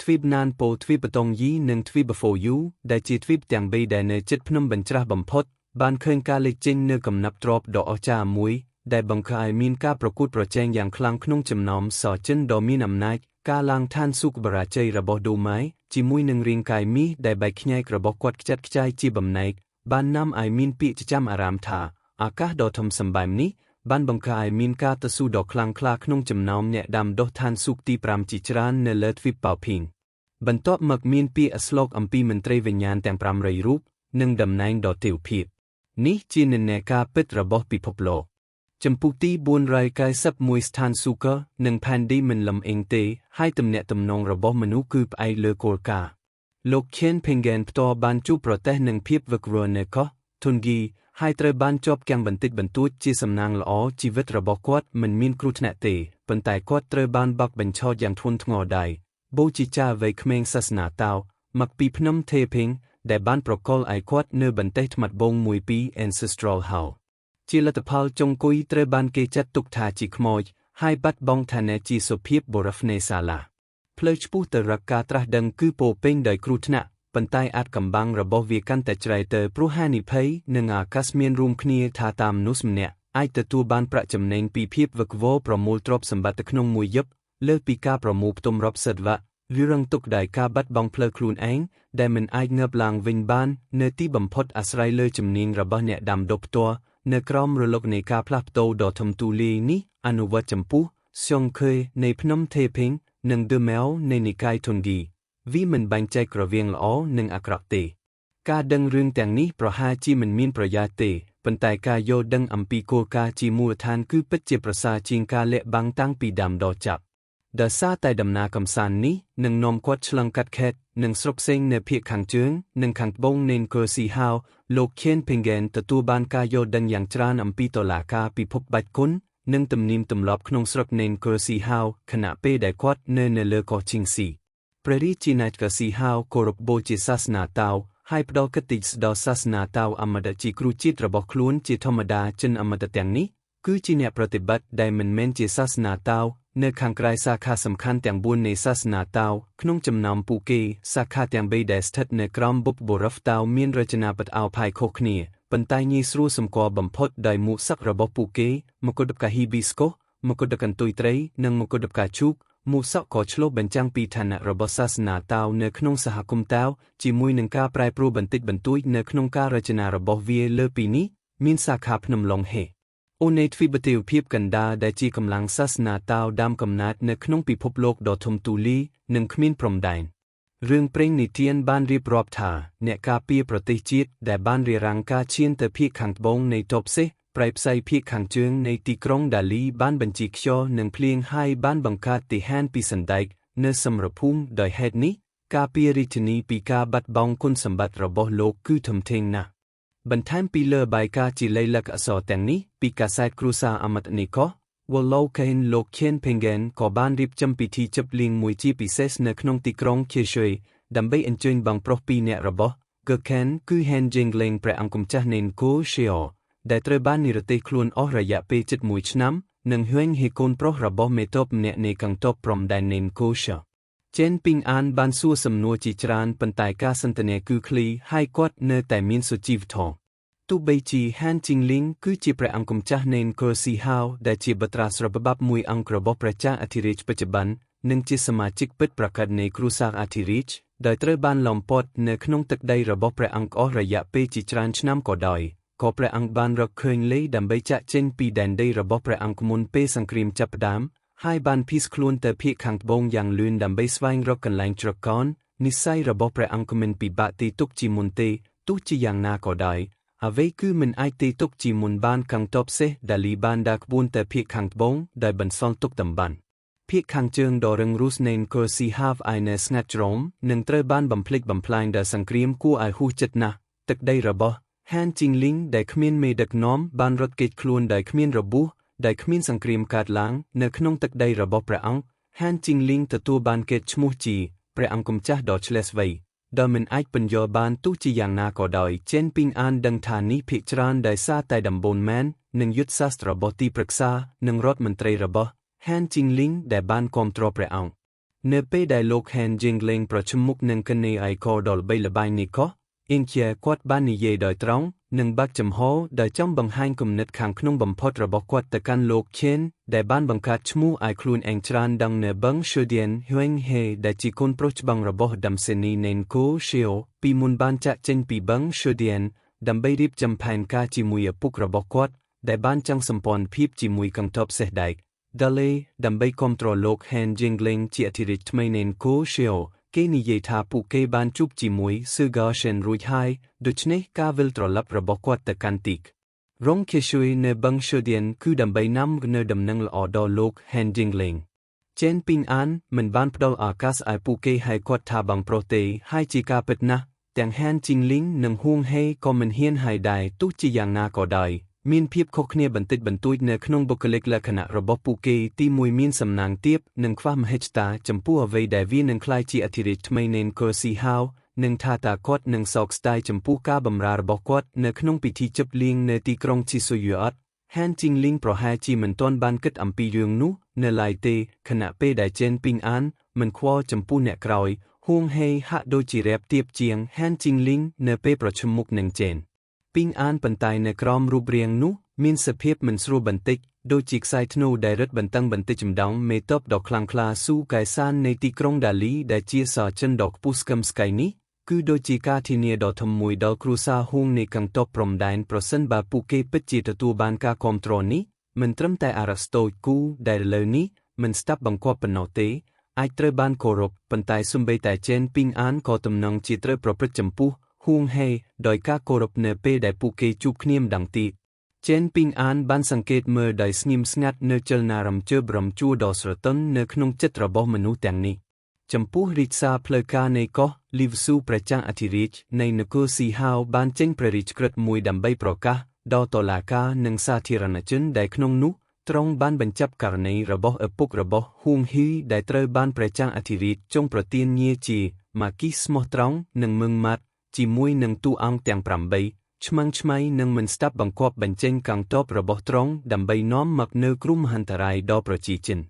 ទ្វីបណានប៉ូទ្វីបបតងយីនិងទ្វីបបហ្វូយូដែលជាទ្វីបទាំង3ដែលនៅជិតភ្នំបញ្ច្រាស់បំផុតបានឃើញការលេចចេញនៅកំណាប់ទ្របដ៏អស្ចារ្យមួយដែលបង្ខំឲ្យមានការប្រកួតប្រជែងយ៉ាងខ្លាំងក្នុងចំណោមសចិនដ៏មានអំណាចការឡើងឋានសុខបរាជ័យរបស់ដូម៉ៃជាមួយនឹងរាងកាយមាសដែលបែកខ្ញែករបស់គាត់ខ្ចាត់ខ្ចាយជាបំណែកបាននាំឲ្យមានពាក្យចចាមអារាមថាអាកាសដ៏ធំសម្បែមនេះបានបង្កឲ្យមានការតស៊ូដ៏ខ្លាំងក្លាក្នុងចំណោមអ្នកដាំដុះឋានសុខទី5ជាច្រើននៅលើទ្វីបប៉ៅភីងបន្ទាប់មកមានពាក្យស្លោកអំពីមន្ត្រីវិញ្ញាណទាំង500រូបនិងតំណែងដ៏ទេវភាពនេះជានិន្នាការពិតរបស់ពិភពលោកចំពោះទី491ស្ថានសួគ៌និងផែនដីមិនលំអៀងទេហើយទំនាក់ទំនងរបស់មនុស្សគឺផ្អែកលើគោលការណ៍លោក Ken Pengen ផ្ទាល់បានជួបប្រទះនឹងភាពវឹកវរនៅកោះ Tungi ហើយត្រូវបានជាប់គាំងបន្តិចបន្តួចជាសំណាងល្អជីវិតរបស់គាត់មិនមានគ្រោះថ្នាក់ទេប៉ុន្តែគាត់ត្រូវបានបោកបញ្ឆោតយ៉ាងធ្ងន់ធ្ងរដែរបូជាចារវ័យក្មេងសាសនាតាវមកពីភ្នំ Taeping ដែលបានប្រកល់ឲ្យគាត់នៅបន្ទះថ្មាត់បងមួយពី Ancestral House ជាលទ្ធផលចុងគុយត្រូវបានគេចាត់ទុកថាជាខ្មោចហើយបាត់បង់ឋានៈជាសុភាពបុរសនេសាឡា ផ្លូវឆ្ពោះទៅរកការត្រាស់ដឹងគឺពោពេញដោយគ្រោះថ្នាក់ប៉ុន្តែអាចកំបាំងរបស់វាកាន់តែជ្រៅទៅព្រោះហានិភ័យនិងអាកាសមានរួមគ្នាថាតាមមនុស្សម្នាក់អាចទទួលបានប្រាក់ចំណេញពីភាពវឹកវរប្រមូលទ្រព្យសម្បត្តិក្នុងមួយយប់លើសពីការប្រមូលផ្ទុំរាប់សិតវ៉ាឬរងទុកដោយការបាត់បង់ផ្លូវខ្លួនឯងដែលមិនអាចងើបឡើងវិញបាននៅទីបំផុតអាស្រ័យលើជំនាញរបស់អ្នកដាំដុះផ្ទាល់នៅក្រោមរលកនៃការផ្លាស់ប្តូរដ៏ធំទូលាយនេះអនុវត្តចំពោះសျុងខេនៃភ្នំថេភិងនិងដឺមែវនៃនិកាយធុនឌីវាមិនបែងចែករវាងល្អនិងអាក្រក់ទេការដឹងរឿងទាំងនេះប្រហែលជាមិនមានប្រយោជន៍ទេប៉ុន្តែការយល់ដឹងអំពីគោលការណ៍ជាមូលដ្ឋានគឺពិតជាប្រសើរជាងការលាក់បាំងតាំងពីដើមដល់ចប់ដោយសារតែដំណើរកម្សាន្តនេះនឹងនាំគាត់ឆ្លងកាត់ខេត្តនិងស្រុកផ្សេងនៅភាគខាងជើងនិងខាងត្បូងនៃកូស៊ីហៅលោកខៀនភីងហ្គេនទទួលបានការយល់ដឹងយ៉ាងច្រើនអំពីតុលាការពិភពបាច់គុណនិងទំនៀមទម្លាប់ក្នុងស្រុកនៃកូស៊ីហៅខណៈពេលដែលគាត់នៅលើកោះឈីងស៊ីព្រះរាជាណាចក្រកូស៊ីហៅគោរពបូជាសាសនាតៅហើយផ្ដល់កិត្តិយសដល់សាសនាតៅអមតៈជាគ្រូជាតិរបស់ខ្លួនជាធម្មតាជនអមតៈទាំងនេះគឺជាអ្នកប្រតិបត្តិដែលមិនមែនជាសាសនាតៅនៅខាងក្រៅសាខាសំខាន់ទាំង4នៃសាសនាតៅក្នុងចំណោមពួកគេសាខាទាំង3ដែលស្ថិតនៅក្រោមបុព្វបុរសតៅមានរចនាបថអោផាយខុសគ្នាប៉ុន្តែងាយស្រួលសម្គាល់បំផុតដោយមុខសឹករបស់ពួកគេមកុដផ្កាហ៊ីប៊ីស្កូសមកុដកន្ទុយត្រីនិងមកុដផ្កាឈូកមុខសក់ក៏ឆ្លុះបញ្ចាំងពីឋានៈរបស់សាសនាតៅនៅក្នុងសហគមន៍តៅជាមួយនឹងការប្រែប្រួលបន្តិចបន្តួចនៅក្នុងការរចនារបស់វាលើពីនេះមានសាខាភ្នំឡុងហេអូនេទ្វីបទេវភាពកណ្ដាលដែលជាកម្លាំងសាសនាតៅដើមកំណើតនៅក្នុងពិភពលោកដ៏ធំទូលាយនិងគ្មានព្រំដែនរឿងព្រេងនិទានបានរៀបរាប់ថាអ្នកការពារប្រទេសជាតិដែលបានរារាំងការឈានទៅភាគខាងត្បូងនៃតបសេះប្រៃផ្សៃភាគខាងជើងនៃទីក្រុងដាលីបានបញ្ជាខ្យល់និងភ្លៀងហើយបានបង្កើតទីហានពីសណ្ដែកនៅសមរភូមិដោយហេតុនេះការពាររាជធានីពីការបាត់បង់គុណសម្បត្តិរបស់លោកគឺធំធេងណាស់បន្ថែមពីលើបាយការណ៍ជាលិលិកអក្សរទាំងនេះពីកាសែតគ្រួសារអមតនីកោវឡូកេនលោកខៀនភេងហ្គេនក៏បានរៀបចំពិធីជប់លៀងមួយជាពិសេសនៅក្នុងទីក្រុងខេស៊ុយដើម្បីអញ្ជើញបងប្រុសពីរនាក់របស់កឺខេនគឺហេនជីងលេងព្រះអង្គម្ចាស់នេនកូឈេអូដែលត្រូវបាននិរទេសខ្លួនអស់រយៈពេលជិត1ឆ្នាំនិងហ៊ុងហេកូនប្រុសរបស់មេតបម្នាក់នៃកងទ័ពព្រំដែននេនកូឈាចេនពីងអានបានសួរសំណួរជាច្រើនប៉ុន្តែការសន្ទនាគឺឃ្លីហើយគាត់នៅតែមានសុជីវធម៌ទោះបីជាហានជីងលីងគឺជាព្រះអង្គម្ចាស់នេនកូស៊ីហៅដែលជាបុត្រាស្របបាប់មួយអង្គរបស់ព្រះចៅអធិរាជបច្ចុប្បន្ននិងជាសមាជិកពិតប្រាកដនៃគ្រួសារអធិរាជដែលត្រូវបានឡោមព័ទ្ធនៅក្នុងទឹកដីរបស់ព្រះអង្គអស់រយៈពេលជាច្រើនឆ្នាំក៏ដោយក៏ព្រះអង្គបានរកឃើញលេដើម្បីចាក់ចេញពីដែនដីរបស់ព្រះអង្គមុនពេលសង្គ្រាមចាប់ផ្ដើមហើយបានភៀសខ្លួនទៅភាគខាងត្បូងយ៉ាងលឿនដើម្បីស្វែងរកកន្លែងជ្រកកោននិស្ស័យរបស់ព្រះអង្គមិនពិបាកទីទុកជាមុនទេទោះជាយ៉ាងណាក៏ដោយអ្វីគឺមិនអាចទីទុកជាមុនបានកងទ័ពសេះដាលីបានដើរក្បួនទៅភាគខាងត្បូងដោយបន្សល់ទុកតំបន់ភាគខាងជើងដ៏រឹងរូសនៃកូស៊ីហាវអៃនៅស្ងាត់ជ្រោមនឹងត្រូវបានបំភ្លេចបំផ្លាញដោយសង្គ្រាមគួរឲ្យហួសចិត្តណាស់ទឹកដីរបស់ហានជីងលីងដែលគ្មានមេដឹកនាំបានរត់គេចខ្លួនដោយគ្មានរបួសដែលគ្មានសង្គ្រាមកើតឡើងនៅក្នុងទឹកដីរបស់ព្រះអង្គហានជីងលីងទទួលបានកេរ្តិ៍ឈ្មោះជាព្រះអង្គម្ចាស់ដ៏ឆ្លេះស្វ័យដែលមិនអាចពន្យល់បានទោះជាយ៉ាងណាក៏ដោយចេនពីងអានដឹងថានេះភាគច្រើនដោយសារតែដំបូន្មាននិងយុទ្ធសាស្ត្ររបស់ទីប្រឹក្សានិងរដ្ឋមន្ត្រីរបស់ហានជីងលីងដែលបានគាំទ្រព្រះអង្គនៅពេលដែលលោកហានជីងលេងប្រជុំមុខនឹងគណនេយ្យអៃកោដ៏ល្បីល្បាញនេះក៏អ៊ីនជាគាត់បាននិយាយដោយត្រង់និងបើកចំហដោយចង់បង្ហាញគំនិតខាងក្នុងបំផុតរបស់គាត់ទៅកាន់លោកឈេនដែលបានបង្កើតឈ្មោះឲ្យខ្លួនឯងច្រើនដងនៅបឹងស៊ូឌៀនហ៊ុងហេដែលជាកូនប្រុសច្បងរបស់ដាំសេនីនេនកូឈីអូពីមុនបានចាក់ចេញពីបឹងស៊ូឌៀនដើម្បីរៀបចំផែនការជាមួយឪពុករបស់គាត់ដែលបានចង់សម្ព័ន្ធភាពជាមួយកងទ័ពសេះដែកដាលេដើម្បីគាំទ្រលោកហេនជីងលេងជាអធិរាជថ្មីនេនកូឈីអូគេនិយាយថាពួកគេបានជួបជាមួយស៊ឺហ្គាសែនរួចហើយដូច្នេះការវិលត្រឡប់របស់គាត់ទៅកាន់ទីរងខេស៊ុយនៅបឹងស៊ូឌៀនគឺដើម្បីនាំនៅដំណឹងល្អដល់លោកហេនជីងលេងចេនពីងអានមិនបានផ្ដល់ឱកាសឲ្យពួកគេឲ្យគាត់ថាបងប្រុសទេហើយជាការពិតណាស់ទាំងហានជីងលីងនិងហួងហេក៏មិនហ៊ានឲ្យដែរទោះជាយ៉ាងណាក៏ដោយមានភាពខុសគ្នាបន្តិចបន្តួចនៅក្នុងបុគ្គលិកលក្ខណៈរបស់ពួកគេទីមួយមានសំណាងទាបនិងខ្វះមហិច្ឆតាចំពោះអ្វីដែលវានឹងក្លាយជាអធិរាជថ្មីនេនកូស៊ីហៅនិងថាតើគាត់នឹងសោកស្ដាយចំពោះការបម្រើរបស់គាត់នៅក្នុងពិធីជប់លៀងនៅទីក្រុងឈីស៊ូយអត់ ហានជីងលីងប្រហែលជាមិនទាន់បានគិតអំពីរឿងនោះនៅឡើយទេខណៈពេលដែលចេនពីងអានមិនខ្វល់ចំពោះអ្នកក្រោយហួងហេហាក់ដូចជារៀបទៀបជាងហានជីងលីងនៅពេលប្រឈមមុខនឹងចេនពីងអានប៉ុន្តែនៅក្រោមរូបរាងនោះមានសភាពមិនស្រួលបន្តិចដូចជាខ្សែធ្នូដែលរឹតបន្តឹងបន្តិចចម្ដងមេតបដ៏ខ្លាំងក្លាស៊ូកែសាននៃទីក្រុងដាលីដែលជាសចិនដ៏ខ្ពស់ស្កឹមស្កៃនេះគឺដូចជាការធានាដ៏ធំមួយដល់គ្រួសារហួងនៃកងទ័ពព្រំដែនប្រសិនបើពួកគេពិតជាទទួលបានការគាំទ្រនេះមិនត្រឹមតែអារ៉ាស្តូចគូដែលលើនេះមិនស្ដាប់បង្គាប់ប៉ុណ្ណោះទេអាចត្រូវបានគោរពប៉ុន្តែសូម្បីតែចេនពីងអានក៏ទំនងជាត្រូវប្រព្រឹត្តចំពោះហួងហេដោយការគោរពនៅពេលដែលពួកគេជួបគ្នាម្ដងទៀតចេនពីងអានបានសង្កេតមើលដោយស្ងៀមស្ងាត់នៅចលនារំជើបរំជួរដ៏ស្រទន់នៅក្នុងចិត្តរបស់មនុស្សទាំងនេះចំពោះរាជសារផ្លូវការនៃកោះលីវស៊ូព្រះចៅអធិរាជនៃនគរស៊ីហាវបានចេញព្រះរាជក្រឹត្យមួយដើម្បីប្រកាសដល់តុលាការនិងសាធារណជនដែលក្នុងនោះទ្រង់បានបញ្ចប់ករណីរបស់ឪពុករបស់ហួងហ៊ីដែលត្រូវបានព្រះចៅអធិរាជចុងប្រទានងារជាម៉ាគីស្មោះត្រង់និងមឹងម៉ាត់ជាមួយនឹងតួអង្គទាំង8ឆ្មាំងឆ្មៃនិងមិនស្ដាប់បង្គាប់បញ្ចេញកងទ័ពរបស់ទ្រង់ដើម្បីនាំមកនូវគ្រោះមហន្តរាយដល់ប្រជាជន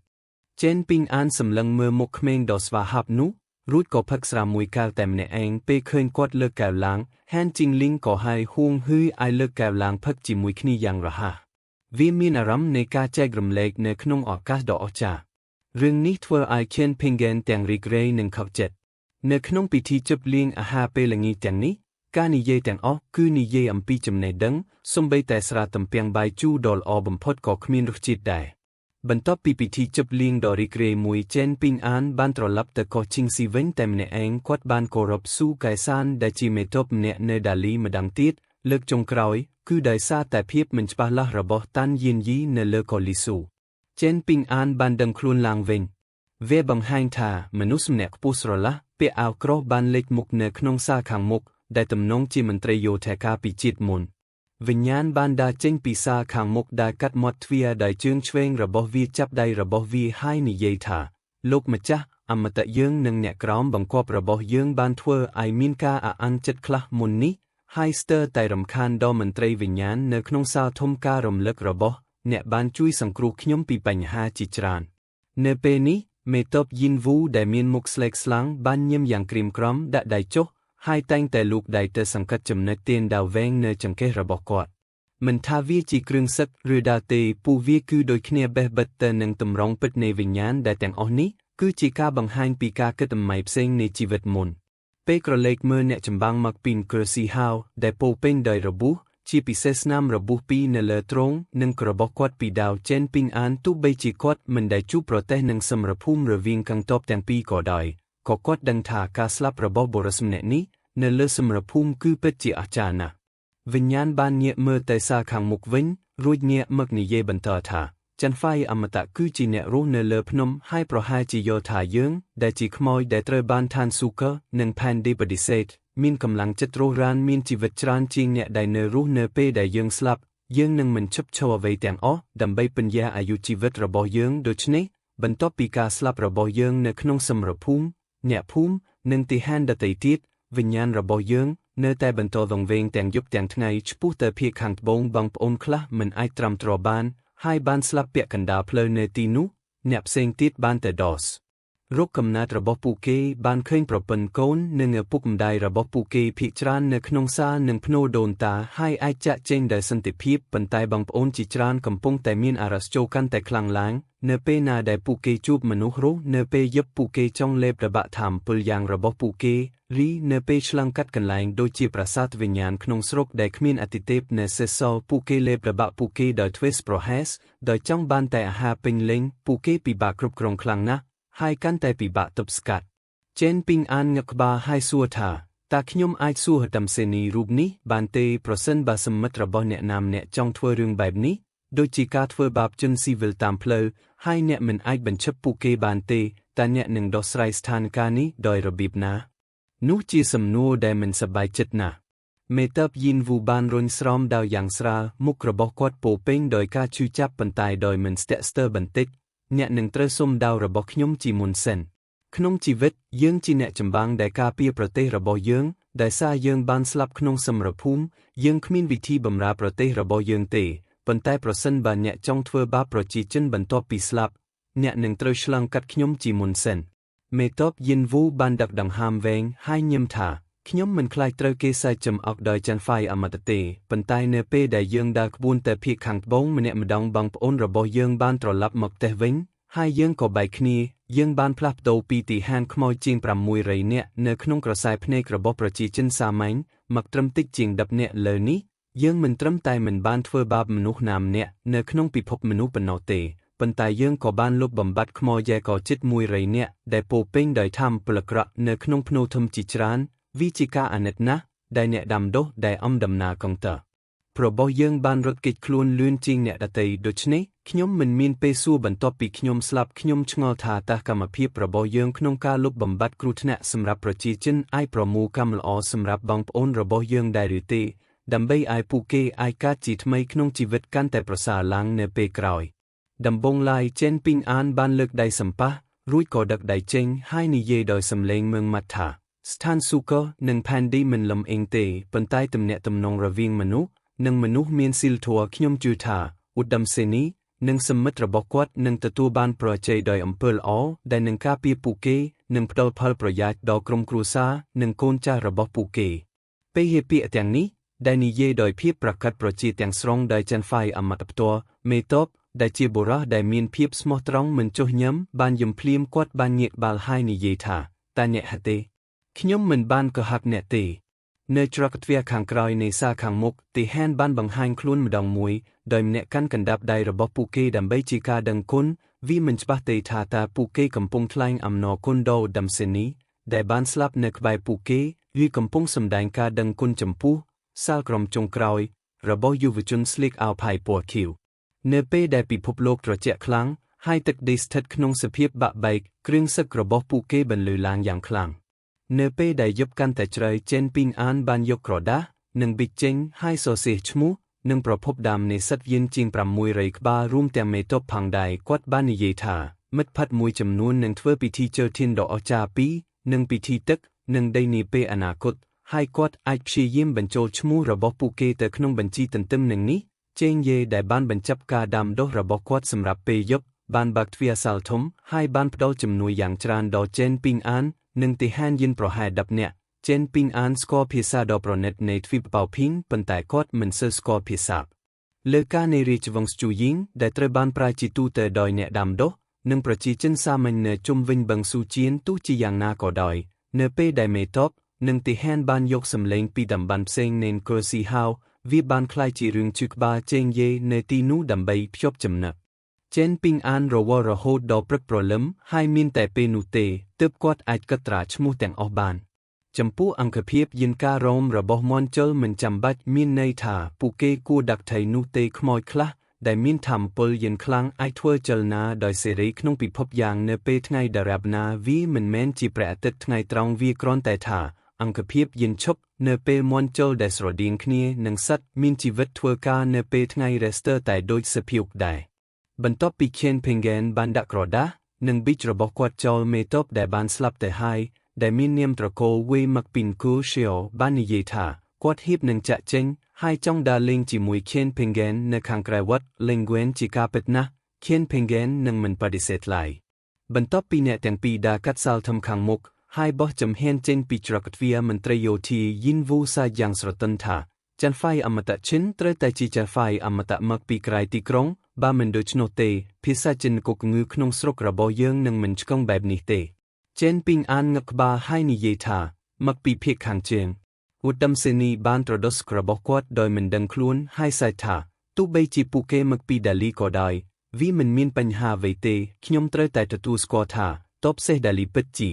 ចេនពីងអានសម្លឹងមើលមុខក្មេងដ៏ស្វាហាប់នោះរួចក៏ផឹកស្រាមួយកែវតែម្នាក់ឯងពេលឃើញគាត់លើកកែវឡើងហានជីងលីងក៏ហៅហួងហ៊ឺឲ្យលើកកែវឡើងផឹកជាមួយគ្នាយ៉ាងរហ័សវាមានអារម្មណ៍នៃការចែករំលែកនៅក្នុងឱកាសដ៏អស្ចារ្យរឿងនេះធ្វើឲ្យខៀនភីងហ្គេនទាំងរីករាយនិងខកចិត្តនៅក្នុងពិធីជប់លៀងអាហារពេលល្ងាចទាំងនេះការនិយាយទាំងអស់គឺនិយាយអំពីចំណេះដឹងសូម្បីតែស្រាទំពាំងបាយជូរដ៏ល្អបំផុតក៏គ្មានរសជាតិដែរបន្ទាប់ពីពិធីជប់លៀងដ៏រីករាយមួយចេនពីងអានបានត្រឡប់ទៅកោះឈីងស៊ីវិញតែម្នាក់ឯងគាត់បានគោរពស៊ូកែសានដែលជាមេទ័ពម្នាក់នៅដាលីម្ដងទៀតលើកចុងក្រោយគឺដោយសារតែភាពមិនច្បាស់លាស់របស់តាន់យៀនយីនៅលើកូលីស៊ូចេនពីងអានបានដឹងខ្លួនឡើងវិញវាបង្ហាញថាមនុស្សម្នាក់ខ្ពស់ស្រឡះពាក់អាវក្រោះបានលេចមុខនៅក្នុងសាលខាងមុខដែលទំនងជាមន្ត្រីយោធាការពីជាតិមុនវិញ្ញាណបានដើរចេញពីសាលខាងមុខដែលកាត់មាត់ទ្វារដោយជើងឆ្វេងរបស់វាចាប់ដៃរបស់វាហើយនិយាយថាលោកម្ចាស់អមតៈយើងនិងអ្នកក្រោមបង្គាប់របស់យើងបានធ្វើឲ្យមានការអាក់ចិត្តខ្លះមុននេះហើយស្ទើរតែរំខានដល់មន្ត្រីវិញ្ញាណនៅក្នុងសាលធំការរំលឹករបស់អ្នកបានជួយសង្គ្រោះខ្ញុំពីបញ្ហាជាច្រើននៅពេលនេះមេតបយីនវូដែលមានមុខស្លេកស្លាំងបានញឹមយ៉ាងក្រៀមក្រំដាក់ដៃចុះហើយតែងតែលូកដៃទៅសង្កត់ចំណុចទៀនដាវវែងនៅចង្កេះរបស់គាត់មិនថាវាជាគ្រឿងសឹកឬដាវទេពួកវាគឺដូចគ្នាបេះបិទទៅនឹងទម្រង់ពិតនៃវិញ្ញាណដែលទាំងអស់នេះគឺជាការបង្ហាញពីការគិតអំម៉ៃផ្សេងនៃជីវិតមុនពេលក្រឡេកមើលអ្នកចម្បាំងមកពីនគរស៊ីហាវដែលពោពេញដោយរបួសជាពិសេសស្នាមរបួសពីរនៅលើទ្រង់និងក្ររបស់គាត់ពីដាវចេនពីងអានទោះបីជាគាត់មិនដែលជួបប្រទះនឹងសមរភូមិរវាងកងទ័ពទាំងពីរក៏ដោយក៏គាត់ដឹងថាការស្លាប់របស់បុរសម្នាក់នេះនៅលើសមរភូមិគឺពិតជាអស្ចារ្យណាស់វិញ្ញាណបានងាកមើលទៅសាខាងមុខវិញរួចងាកមកនិយាយបន្តថាច័ន្ទហ្វាយអមតៈគឺជាអ្នករស់នៅលើភ្នំហើយប្រហែលជាយល់ថាយើងដែលជាខ្មោចដែលត្រូវបានឋានស៊ូកឺនិងផែនឌីបដិសេធមានកម្លាំងចិត្តរស់រានមានជីវិតច្រើនជាងអ្នកដែលនៅរស់នៅពេលដែលយើងស្លាប់យើងនឹងមិនឈប់ឈរអ្វីទាំងអស់ដើម្បីពន្យាអាយុជីវិតរបស់យើងដូច្នេះបន្ទាប់ពីការស្លាប់របស់យើងនៅក្នុងសមរភូមិអ្នកភូមិនិងទីហានដទៃទៀតវិញ្ញាណរបស់យើងនៅតែបន្តវង្វេងទាំងយប់ទាំងថ្ងៃឆ្ពោះទៅភាគខាងត្បូងបងប្អូនខ្លះមិនអាចត្រាំទ្រាំបានហើយបានស្លាប់ពាក់កណ្ដាលផ្លូវនៅទីនោះអ្នកផ្សេងទៀតបានតែដោសរកកំណើតរបស់ពួកគេបានឃើញប្រពន្ធកូននិងឪពុកម្ដាយរបស់ពួកគេភាគច្រើននៅក្នុងសាលនិងភ្នូរដូនតាហើយអាចចាក់ចែងដោយសន្តិភាពប៉ុន្តែបងប្អូនជាច្រើនកំពុងតែមានអារសចូលកាន់តែខ្លាំងឡើងនៅពេលណាដែលពួកគេជួបមនុស្សរស់នៅពេលយប់ពួកគេចង់លេបល្បាក់ថាមពលយ៉ាងរបស់ពួកគេរីនៅពេលឆ្លងកាត់កន្លែងដូចជាប្រាសាទវិញ្ញាណក្នុងស្រុកដែលគ្មានអតិទេពនៅសេសសល់ពួកគេលេបល្បាក់ពួកគេដោយធ្វេសប្រហែសដោយចង់បានតែអាហារពេញលេញពួកគេពិបាកគ្រប់គ្រងខ្លាំងណាស់ហើយកាន់តែពិបាកទប់ស្កាត់ចេនពីងអានងឹកក្បាលហើយសួរថាតើខ្ញុំអាចសួរហត្តមសេនីរូបនេះបានទេប្រសិនបើសមិទ្ធរបស់អ្នកណាម្នាក់ចង់ធ្វើរឿងបែបនេះដូចជាការធ្វើបាបជនស៊ីវិលតាមផ្លូវហើយអ្នកមិនអាចបញ្ឈប់ពួកគេបានទេតើអ្នកនឹងដោះស្រាយស្ថានភាពនេះដោយរបៀបណានោះជាសំណួរដែលមិនសប្បាយចិត្តណាស់មេតបយីនវូបានរុញស្រោមដាវយ៉ាងស្រាលមុខរបស់គាត់ពោពេញដោយការឈឺចាប់ប៉ុន្តែដោយមិនស្ទាក់ស្ទើរបន្តិចអ្នកនឹងត្រូវសុំដាវរបស់ខ្ញុំជាមុនសិនក្នុងជីវិតយើងជាអ្នកចម្បាំងដែលការពារប្រទេសរបស់យើងដែលសារយើងបានស្លាប់ក្នុងសមរភូមិយើងគ្មានវិធីបម្រើប្រទេសរបស់យើងទេ ប៉ុន្តែប្រសិនបើអ្នកចង់ធ្វើបាបប្រជាជនបន្ទាប់ពីស្លាប់អ្នកនឹងត្រូវឆ្លងកាត់ខ្ញុំជាមុនសិនមេតបយិនវូបានដឹកដង្ហើមវែងហើយញឹមថាខ្ញុំមិនខ្លាចត្រូវគេសើចចំអកដោយចាន់ហ្វាយអមតទេប៉ុន្តែនៅពេលដែលយើងដើរក្បួនទៅភាគខាងត្បូងម្នាក់ម្ដងបងប្អូនរបស់យើងបានត្រឡប់មកផ្ទះវិញហើយយើងក៏បែកគ្នាយើងបានផ្លាស់ប្ដូរពីទីហានខ្មោចជាង600នាក់នៅក្នុងក្រសែភ្នែករបស់ប្រជាជនសាមញ្ញមកត្រឹមតិចជាង10នាក់លើនេះយើងមិនត្រឹមតែមិនបានធ្វើបាបមនុស្សណាម្នាក់នៅក្នុងពិភពមនុស្សប៉ុណ្ណោះទេប៉ុន្តែយើងក៏បានលុបបំបាត់ខ្មោចយ៉ែកជិត100នាក់ដែលពោពេញដោយថាមពលអាក្រក់នៅក្នុងភ្នូធំជាច្រើនវាជាការអាណិតណាស់ដែលអ្នកដាំដុះដែលអំដំណើរកុងទ័ររបស់យើងបានរត់គេចខ្លួនលឿនជាងអ្នកដទៃដូច្នេះខ្ញុំមិនមានពេលសួរបន្ទាប់ពីខ្ញុំស្លាប់ខ្ញុំឆ្ងល់ថាតើកម្មភាពរបស់យើងក្នុងការលុបបំបាត់គ្រោះថ្នាក់សម្រាប់ប្រជាជនអាចប្រមូលកម្មល្អសម្រាប់បងប្អូនរបស់យើងដែរឬទេដើម្បីឲ្យពួកគេអាចកើតជាថ្មីក្នុងជីវិតកាន់តែប្រសើរឡើងនៅពេលក្រោយដំបូងឡើយចេនពីងអានបានលើកដៃសម្ប៉ះរួចក៏ដឹកដៃចេញហើយនិយាយដោយសំឡេងម៉ឺងម៉ាត់ថាស្ថានសួគ៌និងផែនដីមិនលំអៀងទេប៉ុន្តែទំនាក់ទំនងរវាងមនុស្សនិងមនុស្សមានសីលធម៌ខ្ញុំជឿថាឧត្តមសេនីនិងសមិទ្ធរបស់គាត់នឹងទទួលបានប្រជ័យដោយអំពើល្អដែលនឹងការពារពួកគេនិងផ្ដល់ផលប្រយោជន៍ដល់ក្រុមគ្រួសារនិងកូនចៅរបស់ពួកគេពេលហេពាក្យទាំងនេះដែលនិយាយដោយភាពប្រកបប្រជាទាំងស្រុងដោយចាន់ហ្វាយអមតផ្ទាល់មេតបដែលជាបុរសដែលមានភាពស្មោះត្រង់មិនចុះញឹមបានយំភ្លាមគាត់បានញាក់បាល់ហើយនិយាយថាតើអ្នកហទេខ្ញុំមិនបានកុហកអ្នកទេនៅច្រកទ្វារខាងក្រោយនៃសាលខាងមុខទីហែនបានបង្ហាញខ្លួនម្ដងមួយដោយម្នាក់កាន់កណ្ដាប់ដៃរបស់ពួកគេដើម្បីជាការដឹងគុណវាមិនច្បាស់ទេថាតើពួកគេកំពុងថ្លែងអំណរគុណដល់ឧត្តមសេនីដែលបានស្លាប់នៅក្បែរពួកគេឬកំពុងសម្ដែងការដឹងគុណចំពោះសាលក្រុមចុងក្រោយរបស់យុវជនស្លៀកអាវផាយពណ៌ខៀវនៅពេលដែលពិភពលោកត្រជាក់ខ្លាំងហើយទឹកដីស្ថិតក្នុងសភាពបាក់បែកគ្រឿងសឹករបស់ពួកគេបន្លឺឡើងយ៉ាងខ្លាំងនៅពេលដែលយប់កាន់តែជ្រៅចេនពីងអានបានយកក្រដាសនិងប៊ិចចេញហើយសរសេរឈ្មោះនិងប្រភពដើមនៃសិទ្ធិយានជាង600ក្បាលរួមទាំងមេតបផងដែរគាត់បាននិយាយថាមិត្តភ័ក្តិមួយចំនួននឹងធ្វើពិធីជើធានដ៏អស្ចារ្យពីរនិងពិធីទឹកនិងដីនាពេលអនាគតហើយគាត់អាចព្យាយាមបញ្ចូលឈ្មោះរបស់ពួកគេទៅក្នុងបញ្ជីទន្ទឹមនឹងនេះជេងយេដែលបានបញ្ចប់ការដាំដុះរបស់គាត់សម្រាប់ពេលយប់បានបើកទ្វារសាលធំហើយបានផ្ដល់ជំនួយយ៉ាងច្រើនដល់ចេនពីងអាននិងទីហានយិនប្រហែល10នាក់ចេនពីងអានស្គាល់ភាសាដ៏ប្រណិតនៃទ្វីបប៉ៅភីងប៉ុន្តែគាត់មិនសូវស្គាល់ភាសាលើការនៃរាជវង្សជូយីងដែលត្រូវបានប្រើជាទូទៅដោយអ្នកដាំដុះនិងប្រជាជនសាមញ្ញនៅជុំវិញបឹងស៊ូជៀនទោះជាយ៉ាងណាក៏ដោយនៅពេលដែលមេតបនិងទីហានបានយកសម្លេងពីតំបន់ផ្សេងនៃកូស៊ីហៅវាបានคล้ายជារឿងជឿក្បាលជេងយេនៅទីនោះដើម្បីភ្ជាប់ចំណឹកចេនពីងអានរវល់រហូតដល់ព្រឹកព្រលឹមហើយមានតែពេលនោះទេទើបគាត់អាចកត់ត្រាឈ្មោះទាំងអស់បានចំពោះអង្គភាពយិនការរ៉ូមរបស់មន់ជលមិនចាំបាច់មានន័យថាពួកគេគួរដាក់ថៃនោះទេខ្មោចខ្លះដែលមានធម៌ពលយិនខ្លាំងអាចធ្វើចលនាដោយសេរីក្នុងពិភពយ៉ាងនៅពេលថ្ងៃដរាបណាវាមិនមែនជាព្រះអាទិត្យថ្ងៃត្រង់វាគ្រាន់តែថាអង្គភាពយិនឈប់នៅពេលមន់ជលដែលស្រដៀងគ្នានឹងសត្វមានជីវិតធ្វើការនៅពេលថ្ងៃរ៉េស្ទ័រតែដូចសភាវដែរបន្ទាប់ពីខៀនភេងហ្គេនបានដាក់ក្រដាសនិងប៊ីចរបស់គាត់ចោលមេតបដែលបានស្លាប់ទៅហើយដែលមាននាមត្រកូលវេម៉ាក់ពីនគូឈីអូបាននិយាយថាគាត់ហៀបនឹងចាក់ចេញហើយចង់ដើរលេងជាមួយខៀនភេងហ្គេននៅខាងក្រៅវត្តលេងហ្គួនជាការពិតណាស់ខៀនភេងហ្គេននឹងមិនបដិសេធឡើយបន្ទាប់ពីអ្នកទាំងពីរដើរកាត់សាលធំខាងមុខហើយបោះចំហៀនចេញពីច្រកទ្វារមន្ត្រីយោធាយិនវូសាយ៉ាងស្រទន់ថាចាន់ហ្វាយអមតៈឈិនត្រូវតែជាចាន់ហ្វាយអមតៈមកពីក្រៅទីក្រុងបើមិនដូច្នោះទេភាសាចិនគកងើក្នុងស្រុករបស់យើងនឹងមិនឆ្កឹងបែបនេះទេចេនពីងអានងឹកក្បាលហើយនិយាយថាមកពីភាគខាងជើងឧត្តមសេនីបានត្រដុសរបស់គាត់ដោយមិនដឹងខ្លួនហើយសើចថាទោះបីជាពួកគេមកពីដាលីក៏ដោយវាមិនមានបញ្ហាអ្វីទេខ្ញុំត្រូវតែទទួលស្គាល់ថាតបសេះដាលីពិតជា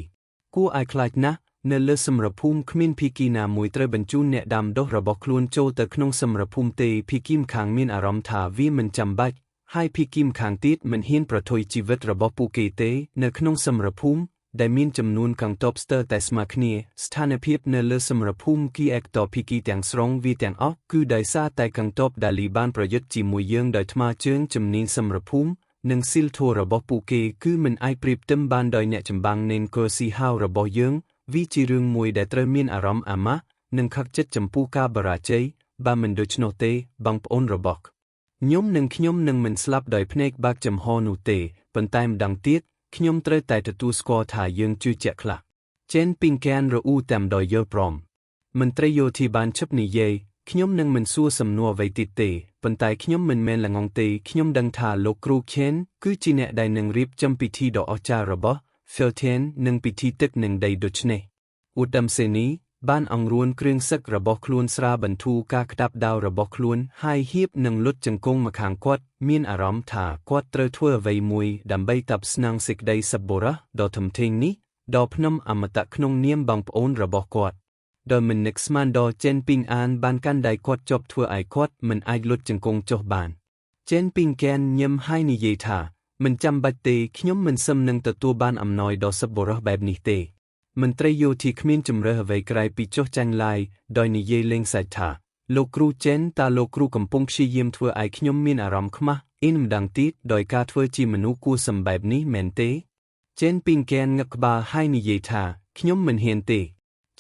គួរឲ្យខ្លាចណាស់នៅលើសមរភូមិគ្មានភីគីណាមួយត្រូវបញ្ជូនអ្នកដាំដុះរបស់ខ្លួនចូលទៅក្នុងសមរភូមិទេភីគីម្ខាងមានអារម្មណ៍ថាវាមិនចាំបាច់ហើយភីគីម្ខាងទៀតមិនហ៊ានប្រថុយជីវិតរបស់ពួកគេទេនៅក្នុងសមរភូមិដែលមានចំនួនកងទ័ពស្ទើរតែស្មើគ្នាស្ថានភាពនៅលើសមរភូមិគីអេកតភីគីទាំងស្រុងវាទាំងអស់គឺដោយសារតែកងទ័ពដាលីបានប្រយុទ្ធជាមួយយើងដោយថ្មើរជើងជំនាញសមរភូមិនិងស៊ីលធម៌របស់ពួកគេគឺមិនអាចប្រៀបផ្ទឹមបានដោយអ្នកចម្បាំងនៃកូស៊ីហៅរបស់យើងវាជារឿងមួយដែលត្រូវមានអារម្មណ៍អាម៉ាស់និងខកចិត្តចំពោះការបរាជ័យបើមិនដូច្នោះទេបងប្អូនរបស់ ខ្ញុំនឹងមិនស្លាប់ដោយភ្នែកបើកចំហនោះទេប៉ុន្តែម្ដងទៀតខ្ញុំត្រូវតែទទួលស្គាល់ថាយើងជឿជាក់ខ្លះចេនពីងកានរអ៊ូតាមដោយយល់ព្រមមន្ត្រីយោធាបានឈប់និយាយខ្ញុំនឹងមិនសួរសំណួរអ្វីទៀតទេប៉ុន្តែខ្ញុំមិនមែនល្ងងទេខ្ញុំដឹងថាលោកគ្រូខេនគឺជាអ្នកដែលនឹងរៀបចំពិធីដ៏អស្ចារ្យរបស់ Felten និងពិធីទឹកនឹងដីដូច្នេះឧត្តមសេនីបានអង្រួនគ្រឿងសឹករបស់ខ្លួនស្រាបន្ធូរការក្តាប់ដាវរបស់ខ្លួនហើយហៀបនឹងលុតជង្គង់មកខាងគាត់មានអារម្មណ៍ថាគាត់ត្រូវធ្វើអ្វីមួយដើម្បីតាប់ស្នងសេចក្តីសប្បុរសដ៏ធំធេងនេះដល់ភ្នំអមតៈក្នុងនាមបងប្អូនរបស់គាត់ដោយមិននឹកស្មានដល់ចេនពីងអានបានកាន់ដៃគាត់ជាប់ធ្វើឲ្យគាត់មិនអាចលុតជង្គង់ចុះបានចេនពីងកានញឹមហើយនិយាយថាមិនចាំបាច់ទេខ្ញុំមិនសឹមនឹងទទួលបានអំណោយដ៏សប្បុរសបែបនេះទេមន្ត្រីយោធាគ្មានជំរើសអ្វីក្រៅពីចុះចាញ់ឡាយដោយនិយាយលេងសើចថាលោកគ្រូចេនតើលោកគ្រូកំពុងព្យាយាមធ្វើឲ្យខ្ញុំមានអារម្មណ៍ខ្មាស់អ៊ីនម្ដងទៀតដោយការធ្វើជាមនុស្សគួរសមបែបនេះមែនទេចេនពីងកានងឹកក្បាលហើយនិយាយថាខ្ញុំមិនហ៊ានទេ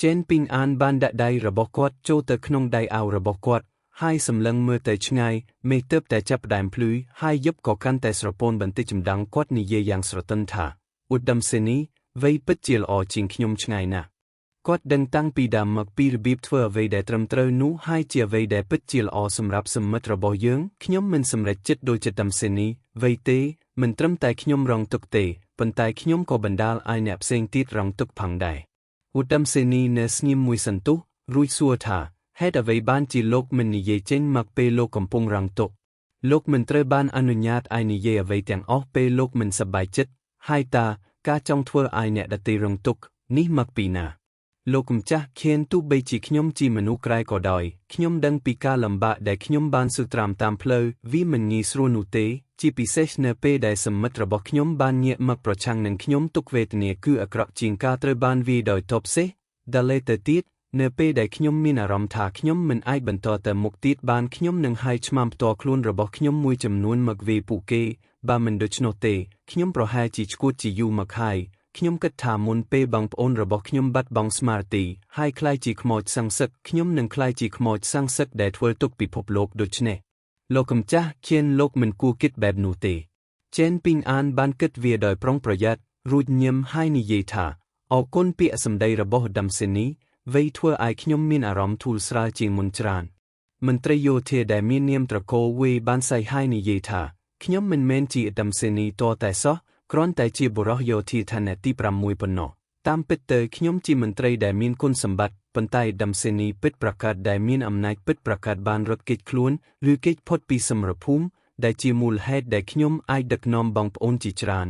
ចេនពីងអានបានដាក់ដៃរបស់គាត់ចូលទៅក្នុងដៃអាវរបស់គាត់ហើយសម្លឹងមើលទៅឆ្ងាយមេទើបតែចាប់ផ្ដើមភ្លឺហើយយប់ក៏កាន់តែស្រពោនបន្តិចម្ដងគាត់និយាយយ៉ាងស្រទន់ថាឧត្តមសេនីវ័យពិតជាល្អជាងខ្ញុំឆ្ងាយណាស់គាត់ដឹងតាំងពីដើមមកពីរបៀបធ្វើអ្វីដែលត្រឹមត្រូវនោះហើយជាអ្វីដែលពិតជាល្អសម្រាប់សមិទ្ធរបស់យើងខ្ញុំមិនសម្រេចចិត្តដោយចិត្តមសេនីវ័យទេមិនត្រឹមតែខ្ញុំរងទុក្ខទេប៉ុន្តែខ្ញុំក៏បណ្ដាលឲ្យអ្នកផ្សេងទៀតរងទុក្ខផងដែរឧត្តមសេនីនៅស្ងៀមមួយសន្ទុះរួចសួរថាហេតុអ្វីបានជាលោកមិននិយាយចេញមកពេលលោកកំពុងរងទុក្ខលោកមិនត្រូវបានអនុញ្ញាតឲ្យនិយាយអ្វីទាំងអស់ពេលលោកមិនសប្បាយចិត្តហើយតើការចង់ធ្វើឲ្យអ្នកដទៃរងទុក្ខនេះមកពីណាលោកម្ចាស់ខៀនទោះបីជាខ្ញុំជាមនុស្សក្រៃក៏ដោយខ្ញុំដឹងពីការលំបាកដែលខ្ញុំបានស៊ូត្រាំតាមផ្លូវវាមិនងាយស្រួលនោះទេជាពិសេសនៅពេលដែលសមិទ្ធរបស់ខ្ញុំបានងាកមកប្រឆាំងនឹងខ្ញុំទុក្ខវេទនាគឺអាក្រក់ជាងការត្រូវបានវាយដោយទ័ពសេះដល់លេទៅទៀតនៅពេលដែលខ្ញុំមានអារម្មណ៍ថាខ្ញុំមិនអាចបន្តទៅមុខទៀតបានខ្ញុំនឹងហាយឆ្មាំផ្ទាល់ខ្លួនរបស់ខ្ញុំមួយចំនួនមកវាយពួកគេបើមិនដូច្នោះទេខ្ញុំប្រហែលជាឈួតជាយូរមកហើយខ្ញុំគិតថាមុនពេលបងប្អូនរបស់ខ្ញុំបាត់បង់ស្មារតីហើយក្លាយជាខ្មោចសង្សឹកខ្ញុំនឹងក្លាយជាខ្មោចសង្សឹកដែលធ្វើទុក្ខពិភពលោកដូច្នេះលោកម្ចាស់ខៀនលោកមិនគួរគិតបែបនោះទេចេនពីងអានបានគិតវាដោយប្រុងប្រយ័ត្នរួចញឹមហើយនិយាយថាអរគុណពាក្យសម្ដីរបស់ឧត្តមសេនីវ័យធ្វើឲ្យខ្ញុំមានអារម្មណ៍ធូរស្រាលជាងមុនច្រើនមន្ត្រីយោធាដែលមាននាមត្រកូលវេបានសៃហើយនិយាយថាខ្ញុំមិនមែនជាឧត្តមសេនីតតែសោះគ្រាន់តែជាបុរសយោធាឋានៈទី6ប៉ុណ្ណោះតាមពិតទៅខ្ញុំជាមន្ត្រីដែលមានគុណសម្បត្តិប៉ុន្តែឧត្តមសេនីពិតប្រាកដដែលមានអំណាចពិតប្រាកដបានរត់គេចខ្លួនឬគេចផុតពីសមរភូមិដែលជាមូលហេតុដែលខ្ញុំអាចដឹកនាំបងប្អូនជាច្រើន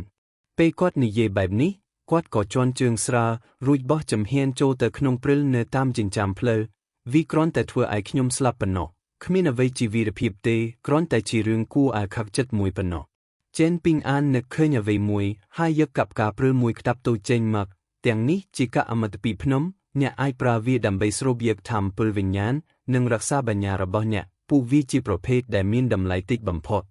ពេលគាត់និយាយបែបនេះគាត់ក៏ជន់ជើងស្រាលរួចបោះចំហៀនចូលទៅក្នុងព្រិលនៅតាមចិញ្ចើមផ្លូវវាគ្រាន់តែធ្វើឲ្យខ្ញុំស្លាប់ប៉ុណ្ណោះគ្មានអ្វីជាវីរភាពទេគ្រាន់តែជារឿងគួរឲ្យខកចិត្តមួយប៉ុណ្ណោះចេនពីងអាននឹកឃើញអ្វីមួយហើយយកកាប់ការព្រិលមួយក្តាប់តូចចេញមកទាំងនេះជាកាអមតពីភ្នំអ្នកអាចប្រើវាដើម្បីស្រូបយកធម៌ពលវិញ្ញាណនិងរក្សាបញ្ញារបស់អ្នកពួកវាជាប្រភេទដែលមានតម្លៃតិចបំផុត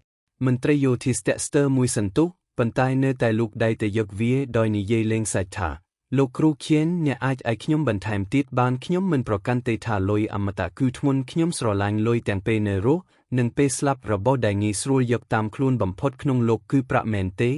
មន្ត្រីយោធាស្ទាក់ស្ទើរមួយសន្ទុះប៉ុន្តែនៅតែលូកដៃទៅយកវាដោយនិយាយលេងសើចថាលោកគ្រូខៀនអ្នកអាចឲ្យខ្ញុំបន្ថែមទៀតបានខ្ញុំមិនប្រកាន់ទេថាលុយអមតៈគឺធ្ងន់ខ្ញុំស្រឡាញ់លុយទាំងពេលនៅរស់និងពេលស្លាប់របស់ដែលងាយស្រួលយកតាមខ្លួនបំផុតក្នុងលោកគឺប្រាក់មែនទេ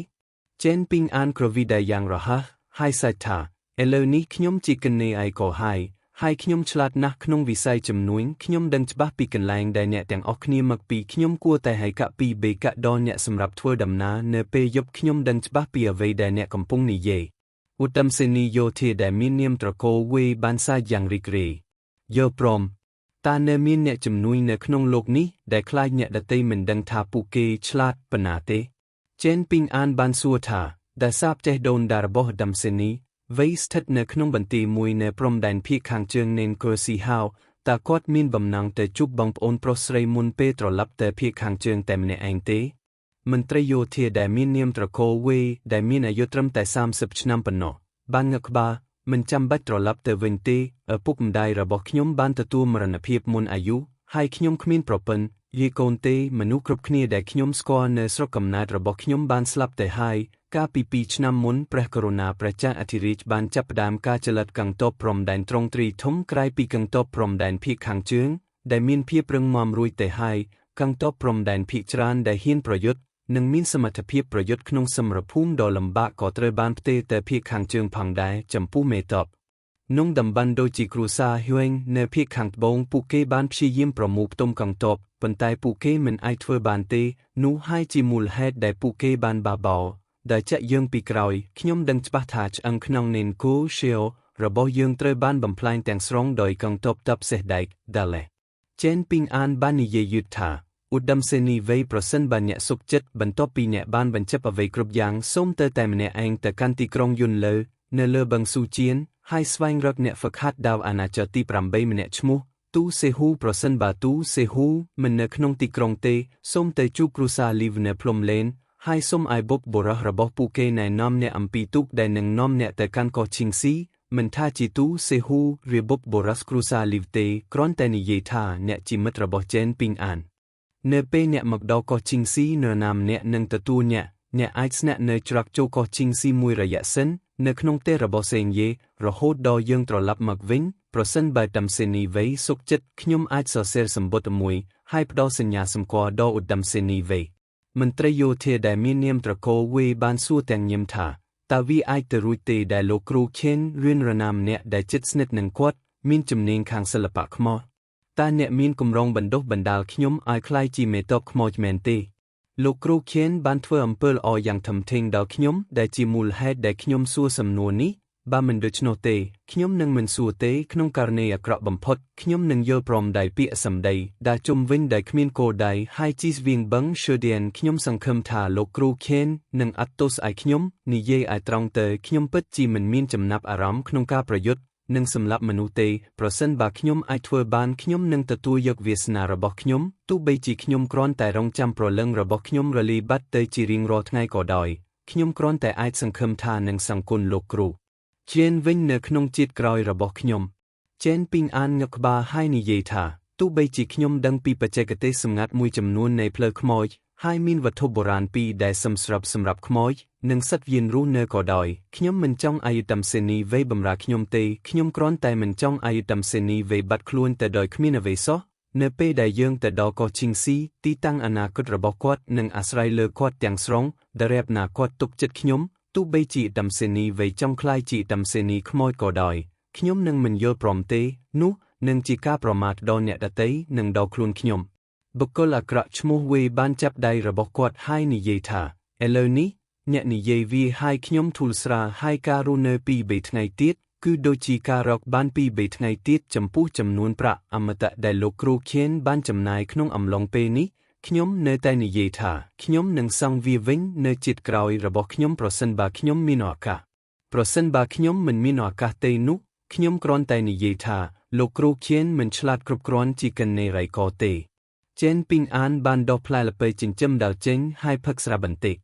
ចេនពីងអានក្រវីដែរយ៉ាងរហ័សហើយសើចថាឥឡូវនេះខ្ញុំជាគណេឯក៏ហើយខ្ញុំឆ្លាតណាស់ក្នុងវិស័យជំនួញខ្ញុំដឹងច្បាស់ពីកន្លែងដែលអ្នកទាំងអស់គ្នាមកពីខ្ញុំគួរតែហៅកាក់ពីបេកាក់ដល់អ្នកសម្រាប់ធ្វើដំណើរនៅពេលយប់ខ្ញុំដឹងច្បាស់ពីអ្វីដែលអ្នកកំពុងនិយាយឧត្តមសេនីយោធាដែលមាននាមត្រកូលវេបានសើចយ៉ាងរីករាយយល់ព្រមតើនៅមានអ្នកជំនួយនៅក្នុងលោកនេះដែលខ្លាចអ្នកដទៃមិនដឹងថាពួកគេឆ្លាតប៉ុណ្ណាទេចេនពីងអានបានសួរថាដែលសាបចេះដូនដារបស់ឧត្តមសេនីវ័យស្ថិតនៅក្នុងបន្ទាយមួយនៅព្រំដែនភាគខាងជើងនេនក្រស៊ីហៅតើគាត់មានបំណងទៅជួបបងប្អូនប្រុសស្រីមុនពេលត្រឡប់ទៅភាគខាងជើងតែម្នាក់ឯងទេមន្ត្រីយោធាដែលមាននាមត្រកូលវេដែលមានអាយុត្រឹមតែ30ឆ្នាំប៉ុណ្ណោះបានងឹកក្បាលមិនចាំបាច់ត្រឡប់ទៅវិញទេឪពុកម្ដាយរបស់ខ្ញុំបានទទួលមរណភាពមុនអាយុហើយខ្ញុំគ្មានប្រពន្ធយាយកូនទេមនុស្សគ្រប់គ្នាដែលខ្ញុំស្គាល់នៅស្រុកកំណើតរបស់ខ្ញុំបានស្លាប់ទៅហើយកាលពី2ឆ្នាំមុនព្រះករុណាព្រះចៅអធិរាជបានចាប់ផ្ដើមការចល័តកងទ័ពព្រំដែនទ្រង់ទ្រីធំក្រៅពីកងទ័ពព្រំដែនភាគខាងជើងដែលមានភាពរឹងមាំរួចទៅហើយ កាំងតបព្រំដែនភិក្រានដែលហ៊ានប្រយុទ្ធនិងមានសមត្ថភាពប្រយុទ្ធក្នុងសមរភូមិដ៏លំបាកក៏ត្រូវបានផ្ទេរទៅភាគខាងជើងផងដែរចំពោះមេតបនងតំបន់ដូចជាគ្រួសារហ៊ុយនៅភាគខាងត្បូងពួកគេបានព្យាយាមប្រមូលផ្តុំកងទ័ពប៉ុន្តែពួកគេមិនអាចធ្វើបានទេនោះហើយជាមូលហេតុដែលពួកគេបានបះបោរដែលចាក់យើងពីក្រោយខ្ញុំដឹងច្បាស់ថាឆ្អឹងក្នុងនេនកូឈៀវរបស់យើងត្រូវបានបំផ្លាញទាំងស្រុងដោយកងទ័ពតាប់សេះដែកដាឡេចេនពីងអានបាននិយាយយឺតថាឧត្តមសេនីវ័យប្រសិនបើអ្នកសុខចិត្តបន្ទាប់ពីអ្នកបានបញ្ចប់អ្វីគ្រប់យ៉ាងសូមទៅតែម្នាក់ឯងទៅកាន់ទីក្រុងយុនលើនៅលើបឹងស៊ូជៀនហើយស្វែងរកអ្នកហ្វឹកហាត់ដាវអាណាចក្រទី8ម្នាក់ឈ្មោះទូសេហ៊ូប្រសិនបើទូសេហ៊ូមិននៅក្នុងទីក្រុងទេសូមទៅជួបគ្រួសារលីវនៅភ្លុំលេនហើយសូមឲ្យបុព្វបុរសរបស់ពួកគេណែនាំអ្នកអំពីទូកដែលនឹងនាំអ្នកទៅកាន់កោះឈីងស៊ីមិនថាជាទូសេហ៊ូឬបុព្វបុរសគ្រួសារលីវទេគ្រាន់តែនិយាយថាអ្នកជាមិត្តរបស់ចេនពីងអាននៅពេលអ្នកមកដល់កោះឈីងស៊ីនរណាម្នាក់នឹងទទួលអ្នកអាចស្នាក់នៅច្រកចូលកោះឈីងស៊ីមួយរយៈសិននៅក្នុងផ្ទះរបស់សេងយេរហូតដល់យើងត្រឡប់មកវិញប្រសិនបើតំសេនីវ័យសុខចិត្តខ្ញុំអាចសរសេរសម្បត្តិមួយហើយផ្ដល់សញ្ញាសម្គាល់ដល់ឧត្តមសេនីវ័យមន្ត្រីយោធាដែលមាននាមត្រកូលវេបានសួរទាំងញឹមថាតើវាអាចទៅរួចទេដែលលោកគ្រូខេនរឿនរណាម្នាក់ដែលជិតស្និទ្ធនឹងគាត់មានជំនាញខាងសិល្បៈខ្មោចតើអ្នកមានគម្រោងបណ្ដុះបណ្ដាលខ្ញុំឲ្យក្លាយជាមេតបខ្មោចមែនទេលោកគ្រូខេនបានធ្វើអំពើល្អយ៉ាងធំធេងដល់ខ្ញុំដែលជាមូលហេតុដែលខ្ញុំសួរសំណួរនេះបើមិនដូច្នោះទេខ្ញុំនឹងមិនសួរទេក្នុងករណីអាក្រក់បំផុតខ្ញុំនឹងយល់ព្រមដោយពាក្យសម្ដីដែលជុំវិញដែលគ្មានគោលដៅហើយជីស្វៀងបឹងឈើឌៀនខ្ញុំសង្ឃឹមថាលោកគ្រូខេននឹងអត់ទោសឲ្យខ្ញុំនិយាយឲ្យត្រង់ទៅខ្ញុំពិតជាមិនមានចំណាប់អារម្មណ៍ក្នុងការប្រយុទ្ធនឹងសម្លាប់មនុស្សទេប្រសិនបើខ្ញុំអាចធ្វើបានខ្ញុំនឹងទទួលយកវាសនារបស់ខ្ញុំទោះបីជាខ្ញុំគ្រាន់តែរងចាំព្រលឹងរបស់ខ្ញុំរលាយបាត់ទៅជារៀងរាល់ថ្ងៃក៏ដោយខ្ញុំគ្រាន់តែអាចសង្ឃឹមថានឹងសង្គុណលោកគ្រូជេនវិញនៅក្នុងជាតិក្រោយរបស់ខ្ញុំជេនពីងអានងឹកក្បាលហើយនិយាយថាទោះបីជាខ្ញុំដឹងពីបច្ចេកទេសសម្ងាត់មួយចំនួននៃផ្លូវខ្មោចហើយមានវត្ថុបុរាណពីរដែលសមស្របសម្រាប់ខ្មោចនិងសត្វវៀនរស់នៅក៏ដោយខ្ញុំមិនចង់ឲ្យឧត្តមសេនីវ័យបម្រើខ្ញុំទេខ្ញុំគ្រាន់តែមិនចង់ឲ្យឧត្តមសេនីវ័យបាត់ខ្លួនទៅដោយគ្មានអ្វីសោះនៅពេលដែលយើងទៅដល់កោះឈីងស៊ីទីតាំងអនាគតរបស់គាត់នឹងអាស្រ័យលើគាត់ទាំងស្រុងដែលរៀបណាគាត់ទុកចិត្តខ្ញុំទោះបីជាឧត្តមសេនីវ័យចង់ក្លាយជាឧត្តមសេនីខ្មោចក៏ដោយខ្ញុំនឹងមិនយល់ព្រមទេនោះនឹងជាការប្រមាថដល់អ្នកដទៃនិងដល់ខ្លួនខ្ញុំបុគ្គលអាក្រក់ឈ្មោះវេបានចាប់ដៃរបស់គាត់ហើយនិយាយថាឥឡូវនេះអ្នកនិយាយវាហើយខ្ញុំធូរស្រាលហើយការរស់នៅពី3ថ្ងៃទៀតគឺដូចជាការរកបានពី3ថ្ងៃទៀតចំពោះចំនួនប្រាក់អមតៈដែលលោកគ្រូខេនបានចំណាយក្នុងអំឡុងពេលនេះខ្ញុំនៅតែនិយាយថាខ្ញុំនឹងសង់វាវិញនៅជាតិក្រោយរបស់ខ្ញុំប្រសិនបើខ្ញុំមានឱកាសប្រសិនបើខ្ញុំមិនមានឱកាសទេនោះខ្ញុំគ្រាន់តែនិយាយថាលោកគ្រូខេនមិនឆ្លាតគ្រប់គ្រាន់ជាកណេរ៉ៃកទេចេនពីងអានបានដោះផ្លែល្ពៅចិញ្ចឹមដល់ចេញហើយផឹកស្រាបន្តិច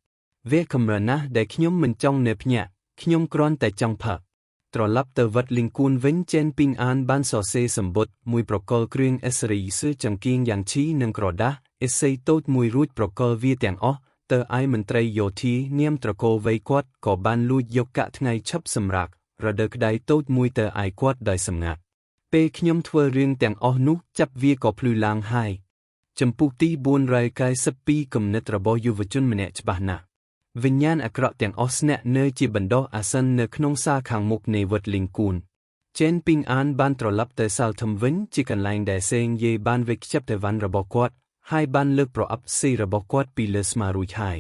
វាខំរណាស់ដែលខ្ញុំមិនចង់នៅភ្ញាក់ខ្ញុំគ្រាន់តែចង់ផឹកត្រឡប់ទៅវត្តលីងគួនវិញចេនពីងអានបានសរសេរសម្បត្តិមួយប្រកល់គ្រឿងអេសរីសឺចង្គៀងយ៉ាងឈីនិងក្រដាសអេសេយតូចមួយរួចប្រកល់វាទាំងអស់ទៅឲ្យមន្ត្រីយោធានាមត្រកូលវ័យគាត់ក៏បានលួចយកកាក់ថ្ងៃឈប់សម្រាករដូវក្តៅតូចមួយទៅឲ្យគាត់ដោយសម្ងាត់ពេលខ្ញុំធ្វើរឿងទាំងអស់នោះចាប់វាក៏ភ្លឺឡើងហើយចំពុះទី492គំនិតរបស់យុវជនម្នាក់ច្បាស់ណាស់វិញ្ញាណអាក្រក់ទាំងអស់ស្នាក់នៅជាបណ្ដោះអាសន្ននៅក្នុងសាលខាងមុខនៃវត្តលីងគួនចេនពីងអានបានត្រឡប់ទៅសាលធំវិញជាកន្លែងដែលសេងយេបានវេចខ្ចប់ទៅវ៉ាន់របស់គាត់ហើយបានលើកប្រអប់ស៊ីរបស់គាត់ពីលើស្មារួចហើយ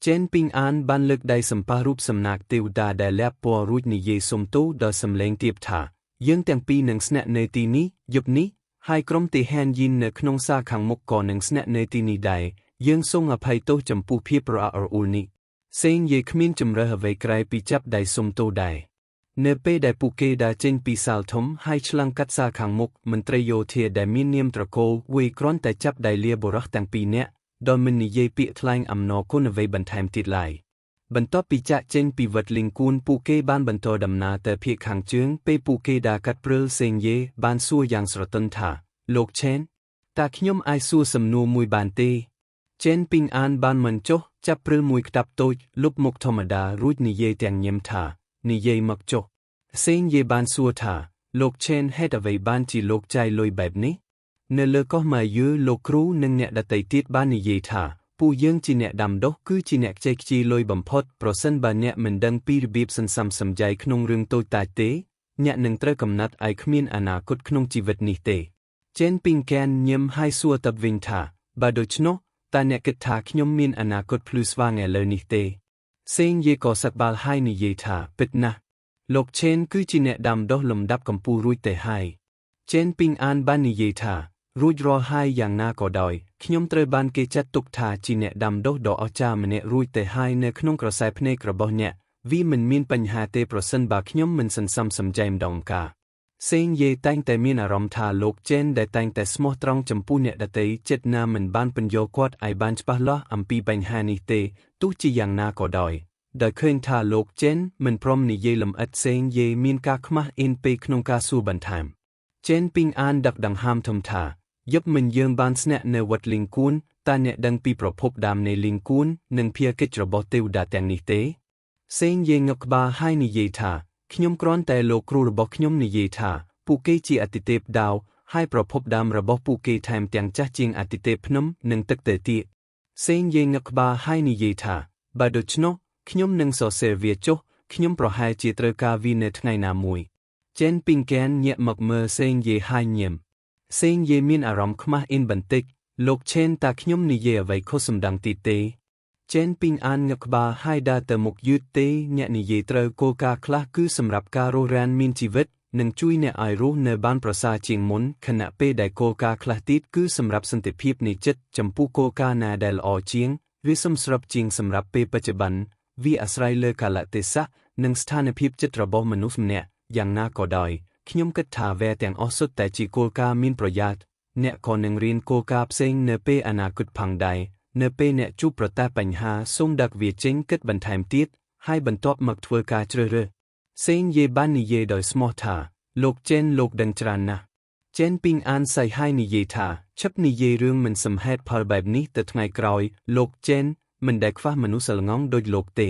ចេនពីងអានបានលើកដៃសម្ប៉ះរូបសំណាកទេវតាដែលលាបពណ៌រួចនិយាយសុំទោសដល់សំឡេងទាបថាយើងទាំងពីរនឹងស្នាក់នៅទីនេះយប់នេះហើយក្រុមទីហែនយីននៅក្នុងសាលខាងមុខក៏នឹងស្នាក់នៅទីនេះដែរយើងសូមអភ័យទោសចំពោះភាពរអាក់រអួលនេះសេងយេគ្មានជំរើសអ្វីក្រៅពីចាប់ដៃសុំទោសដែរនៅពេលដែលពួកគេដើរចេញពីសាលធំហើយឆ្លងកាត់សាលខាងមុខមន្ត្រីយោធាដែលមាននាមត្រកូលវេគ្រាន់តែចាប់ដៃលាបុរសទាំងពីរនាក់ដោយមិននិយាយពាក្យថ្លែងអំណរគុណអ្វីបន្ថែមទៀតឡើយបន្ទាប់ពីចាក់ចេញពីវត្តលីងគួនពួកគេបានបន្តដំណើរទៅភាគខាងជើងពេលពួកគេដើរកាត់ព្រើលសេងយេបានសួរយ៉ាងស្រទន់ថាលោកឆេនតើខ្ញុំអាចសួរសំណួរមួយបានទេចេនពីងអានបានមិនចុះចាប់ព្រើលមួយក្តាប់តូចលុបមុខធម្មតារួចនិយាយទាំងញឹមថានិយាយមកចុះសេងយេបានសួរថាលោកឆេនហេតុអ្វីបានជាលោកចាយលុយបែបនេះ នៅលើកោះម៉ាយឺលោកគ្រូនិងអ្នកដទៃទៀតបាននិយាយថាពួកយើងជាអ្នកដាំដុះគឺជាអ្នកខ្ចីខ្ជាយលុយបំផុតប្រសិនបើអ្នកមិនដឹងពីរបៀបសន្សំសំចៃក្នុងរឿងតូចតាចទេអ្នកនឹងត្រូវកំណត់ឲ្យគ្មានអនាគតក្នុងជីវិតនេះទេចេនពីងកែនញឹមហើយសួរទៅវិញថាបើដូច្នោះតើអ្នកគិតថាខ្ញុំមានអនាគតភ្លឺស្វាងឥឡូវនេះទេសេងយេក៏សឹកបាល់ហើយនិយាយថាពិតណាស់លោកឆេនគឺជាអ្នកដាំដុះលំដាប់កំពូលរួចទៅហើយចេនពីងអានបាននិយាយថារួចរាល់ហើយយ៉ាងណាក៏ដោយខ្ញុំត្រូវបានគេចាត់ទុកថាជាអ្នកដាំដុះដ៏អស្ចារ្យម្នាក់រួចទៅហើយនៅក្នុងក្រសែភ្នែករបស់អ្នកវាមិនមានបញ្ហាទេប្រសិនបើខ្ញុំមិនសន្សំសំចៃម្ដងការសេងយេតែងតែមានអារម្មណ៍ថាលោកចេនដែលតែងតែស្មោះត្រង់ចំពោះអ្នកដទៃចិត្តណាមិនបានពន្យល់គាត់ឲ្យបានច្បាស់លាស់អំពីបញ្ហានេះទេទោះជាយ៉ាងណាក៏ដោយឃើញថាលោកចេនមិនព្រមនិយាយលម្អិតសេងយេមានការខ្មាស់អៀនពេកក្នុងការសួរបន្ថែមចេនពីងអានដឹកដង្ហើមធំថាយប់មិញយើងបានស្នាក់នៅវត្តលីងគួនតើអ្នកដឹងពីប្រភពដើមនៃលីងគួននិងភារកិច្ចរបស់ទេវតាទាំងនេះទេសេងយេងឹកក្បាលហើយនិយាយថាខ្ញុំគ្រាន់តែលោកគ្រូរបស់ខ្ញុំនិយាយថាពួកគេជាអាទិទេពដាវហើយប្រភពដើមរបស់ពួកគេថែមទាំងចាស់ជាងអាទិទេពភ្នំនិងទឹកទៅទៀតសេងយេងឹកក្បាលហើយនិយាយថាបើដូច្នោះខ្ញុំនឹងសរសេរវាចុះខ្ញុំប្រហែលជាត្រូវការវានៅថ្ងៃណាមួយចេនពីងកែនញាក់មកមើលសេងយេហើយញឹមសេងយេមានអារម្មណ៍ខ្មាស់អៀនបន្តិចលោកឆេនតើខ្ញុំនិយាយអ្វីខុសសម្ដងទីទេចេនពីងអានងឹកក្បាលហើយដើរទៅមុខយឺតទេអ្នកនិយាយត្រូវគោលការណ៍ខ្លះគឺសម្រាប់ការរស់រានមានជីវិតនិងជួយអ្នកឲ្យរស់នៅបានប្រសើរជាងមុនខណៈពេលដែលគោលការណ៍ខ្លះទៀតគឺសម្រាប់សន្តិភាពនៃចិត្តចំពោះគោលការណ៍ណាដែលល្អជាងវាសមស្របជាងសម្រាប់ពេលបច្ចុប្បន្នវាអាស្រ័យលើកាលៈទេសៈនិងស្ថានភាពចិត្តរបស់មនុស្សម្នាក់យ៉ាងណាក៏ដោយខ្ញុំគិតថាវាទាំងអស់សុទ្ធតែជាគោលការណ៍មានប្រយោជន៍អ្នកក៏នឹងរៀនគោលការណ៍ផ្សេងនៅពេលអនាគតផងដែរនៅពេលអ្នកជួបប្រទះបញ្ហាសូមដឹកវាចេញគិតបន្ថែមទៀតហើយបន្ទាប់មកធ្វើការជ្រើសរើសសេងយេបាននិយាយដោយស្មោះថាលោកចេនលោកដឹងច្រើនណាស់ចេនពីងអានសៃហើយនិយាយថាឈប់និយាយរឿងមិនសមហេតុផលបែបនេះទៅថ្ងៃក្រោយលោកចេនមិនដែលខ្វះមនុស្សល្ងង់ដូចលោកទេ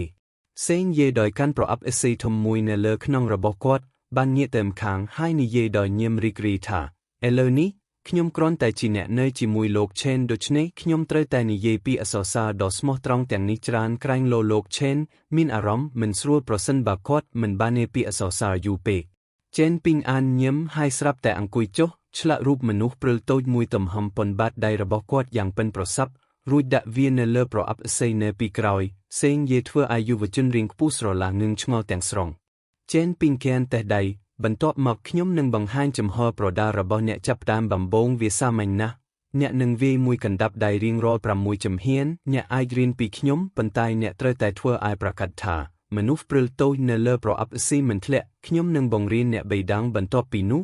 សេងយេដោយកាន់ប្រអប់អេស៊ីធំមួយនៅលើខ្នងរបស់គាត់បានងាកទៅម្ខាងហើយនិយាយដោយញឹមរីករាយថាឥឡូវនេះខ្ញុំគ្រាន់តែជាអ្នកនៅជាមួយលោកឆេនដូច្នេះខ្ញុំត្រូវតែនិយាយពីអក្សរសាស្ត្រដ៏ស្មោះត្រង់ទាំងនេះច្រើនក្រែងលោកឆេនមានអារម្មណ៍មិនស្រួលប្រសិនបើគាត់មិនបាននិយាយពីអក្សរសាស្ត្រយូរពេកចេនពីងអានញឹមហើយស្រាប់តែអង្គុយចុះឆ្លាក់រូបមនុស្សព្រិលតូចមួយទំហំប៉ុនបាតដៃរបស់គាត់យ៉ាងប៉ិនប្រសប់រួចដាក់វានៅលើប្រអប់អេស៊ីនៅពីក្រោយសេងយេធ្វើឲ្យយុវជនរៀងខ្ពស់ស្រឡះងឹងឆ្ងល់ទាំងស្រុងចេនពីងកែនតេះដៃបន្ទាប់មកខ្ញុំនឹងបង្ហាញចំហប្រដាល់របស់អ្នកចាប់តាមដំបូងវាសាមញ្ញណាស់អ្នកនឹងវាយមួយកណ្ដាប់ដៃរៀងរាល់6ជំហានអ្នកអាចរៀនពីខ្ញុំប៉ុន្តែអ្នកត្រូវតែធ្វើឲ្យប្រកាសថាមនុស្សព្រិលតូចនៅលើប្រអប់អេស៊ីមិនធ្លាក់ខ្ញុំនឹងបង្រៀនអ្នកបីដងបន្ទាប់ពីនោះ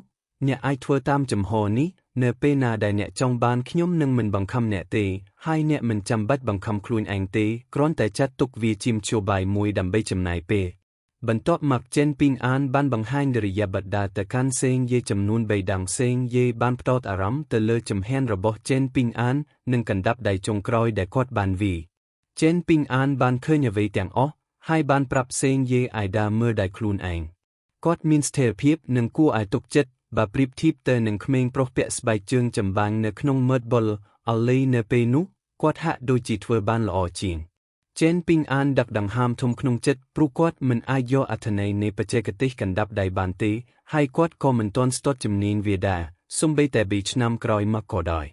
អ្នកអាចធ្វើតាមចំហនេះនៅពេលណាដែលអ្នកចង់បានខ្ញុំនឹងមិនបង្ខំអ្នកទេហើយអ្នកមិនចាំបាច់បង្ខំខ្លួនឯងទេគ្រាន់តែចាត់ទុកវាជាមធ្យោបាយមួយដើម្បីចំណាយពេលបន្ទាប់មកចេនពីងអានបានបង្ហាញឥរិយាបថដើរទៅកាន់សេងយេចំនួន3ដងសេងយេបានផ្ដោតអារម្មណ៍ទៅលើជំហានរបស់ចេនពីងអាននិងកណ្ដាប់ដៃចុងក្រោយដែលគាត់បានវាយចេនពីងអានបានឃើញអ្វីទាំងអស់ហើយបានប្រាប់សេងយេឲ្យដើរមើលដោយខ្លួនឯងគាត់មានស្ថិរភាពនិងគួរឲ្យទុកចិត្តបើប្រៀបធៀបទៅនឹងក្មេងប្រុសពាក់ស្បែកជើងចម្បាំងនៅក្នុង Mudbull Alley នៅពេលនោះគាត់ហាក់ដូចជាធ្វើបានល្អជាងចេនពីងអានដឹកដង្ហើមធំក្នុងចិត្តព្រោះគាត់មិនអាចយកអត្ថន័យនៃបច្ចេកទេសកណ្ដាប់ដៃបានទេហើយគាត់ក៏មិនទាន់ស្ទាត់ជំនាញវាដែរសូម្បីតែ2ឆ្នាំក្រោយមកក៏ដោយ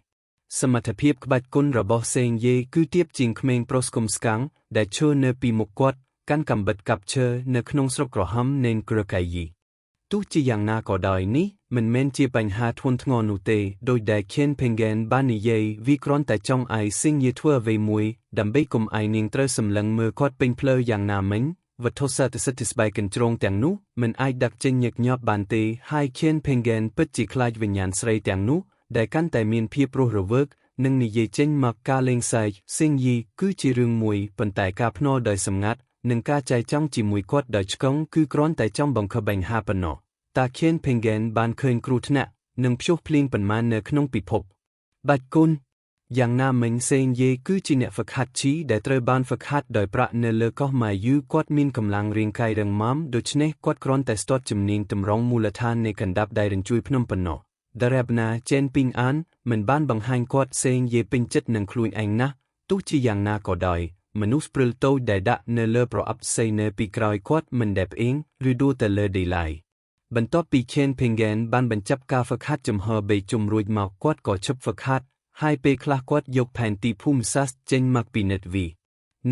សមត្ថភាពក្បាច់គុណរបស់សេងយេគឺទាបជាងក្មេងប្រុសស្គមស្កាំងដែលឈរនៅពីមុខគាត់កាន់កាំបិតកាប់ឈើនៅក្នុងស្រុកក្រហមនៃក្រកៃយីទោះជាយ៉ាងណាក៏ដោយនេះមិនមែនជាបញ្ហាធ្ងន់ធ្ងរនោះទេដោយដែលខៀនផេងហ្គេនបាននិយាយវាគ្រាន់តែចង់ឲ្យសេងយេធ្វើអ្វីមួយដើម្បីកុំឲ្យនាងត្រូវសម្លឹងមើលគាត់ពេញផ្លូវយ៉ាងណាមិញវត្ថុស័ក្តិសិទ្ធិស្បែកកញ្ជ្រោងទាំងនោះមិនអាចដឹកចេញញឹកញាប់បានទេហើយខៀនផេងហ្គេនពិតជាខ្លាចវិញ្ញាណស្រីទាំងនោះដែលកាន់តែមានភាពរស់រវើកនិងនិយាយចេញមកការលេងសើចសេងយីគឺជារឿងមួយប៉ុន្តែការភ្នាល់ដោយសម្ងាត់និងការចែកចង់ជាមួយគាត់ដោយឆ្កឹងគឺគ្រាន់តែចង់បង្ខំបញ្ហាប៉ុណ្ណោះតាខៀនផេងហ្គេនបានឃើញគ្រោះថ្នាក់និងព្យុះភ្លៀងប៉ុន្មាននៅក្នុងពិភពបាច់គុណយ៉ាងណាមិញសេងយេគឺជាអ្នកហ្វឹកហាត់ឈីដែលត្រូវបានហ្វឹកហាត់ដោយប្រាក់នៅលើកោះម៉ាយឺគាត់មានកម្លាំងរាងកាយរឹងមាំដូច្នេះគាត់គ្រាន់តែស្ទាត់ជំនាញទម្រង់មូលដ្ឋាននៃកណ្ដាប់ដៃរញ្ជួយភ្នំប៉ុណ្ណោះ ដរ៉ាបណាចេនពីងអានមិនបានបង្ហាញគាត់សេងយេពេញចិត្តនឹងខ្លួនឯងណាស់ទោះជាយ៉ាងណាក៏ដោយមនុស្សព្រិលតូចដែលដាក់នៅលើប្រអប់ផ្សេងនៅពីក្រោយគាត់មិនដែលផ្អៀងឬដួលទៅលើដេឡៃបន្ទាប់ពីChen Pingenបានបញ្ចប់ការហ្វឹកហាត់ចំហ3ជុំរួចមកគាត់ក៏ឈប់ហ្វឹកហាត់ហើយពេលខ្លះគាត់យកផែនទីភូមិសាស្ត្រចេញមកពីនិតវី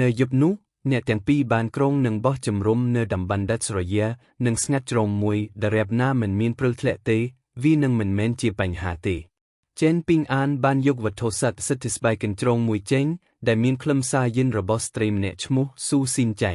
នៅយប់នោះអ្នកទាំងពីរបានក្រុងនឹងបោះជំរុំនៅតំបន់ដាត់ស្រយានិងស្ងាត់ជ្រងមួយដែលរ៉ាបណាមិនមានព្រិលធ្លាក់ទេវានឹងមិនមែនជាបញ្ហាទេChen Ping An បានយកវត្ថុស័ក្តិសិទ្ធិស្បែកកញ្ជ្រោងមួយចេញដែលមានខ្លឹមសារយិនរបស់ស្ត្រីម្នាក់ឈ្មោះស៊ូស៊ីនចៃ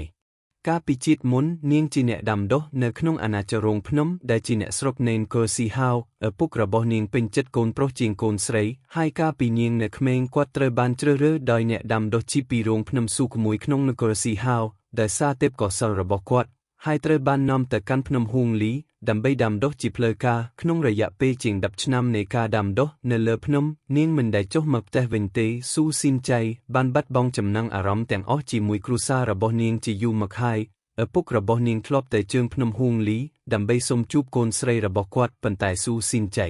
កាលពីជាតិមុននាងជាអ្នកដាំដុះនៅក្នុងអាណាចក្ររោងភ្នំដែលជាអ្នកស្រុកណេនកើស៊ីហៅឪពុករបស់នាងពេញចិត្តកូនប្រុសជាងកូនស្រីហើយកាលពីនាងនៅក្មេងគាត់ត្រូវបានជ្រើសរើសដោយអ្នកដាំដុះជីពីរោងភ្នំស៊ូក្មួយក្នុងនគរស៊ីហៅដែលសារទេពកោសល្យរបស់គាត់ហើយត្រូវបាននាំទៅកាន់ភ្នំហួងលីដើម្បីដាំដុះជាផ្លូវការក្នុងរយៈពេលជាង10ឆ្នាំនៃការដាំដុះនៅលើភ្នំនាងមិនដែលចុះមកផ្ទះវិញទេស៊ូស៊ីនចៃបានបាត់បង់ចំណងអារម្មណ៍ទាំងអស់ជាមួយគ្រួសាររបស់នាងជាយូរមកហើយឪពុករបស់នាងធ្លាប់តែជើងភ្នំហួងលីដើម្បីសុំជួបកូនស្រីរបស់គាត់ប៉ុន្តែស៊ូស៊ីនចៃ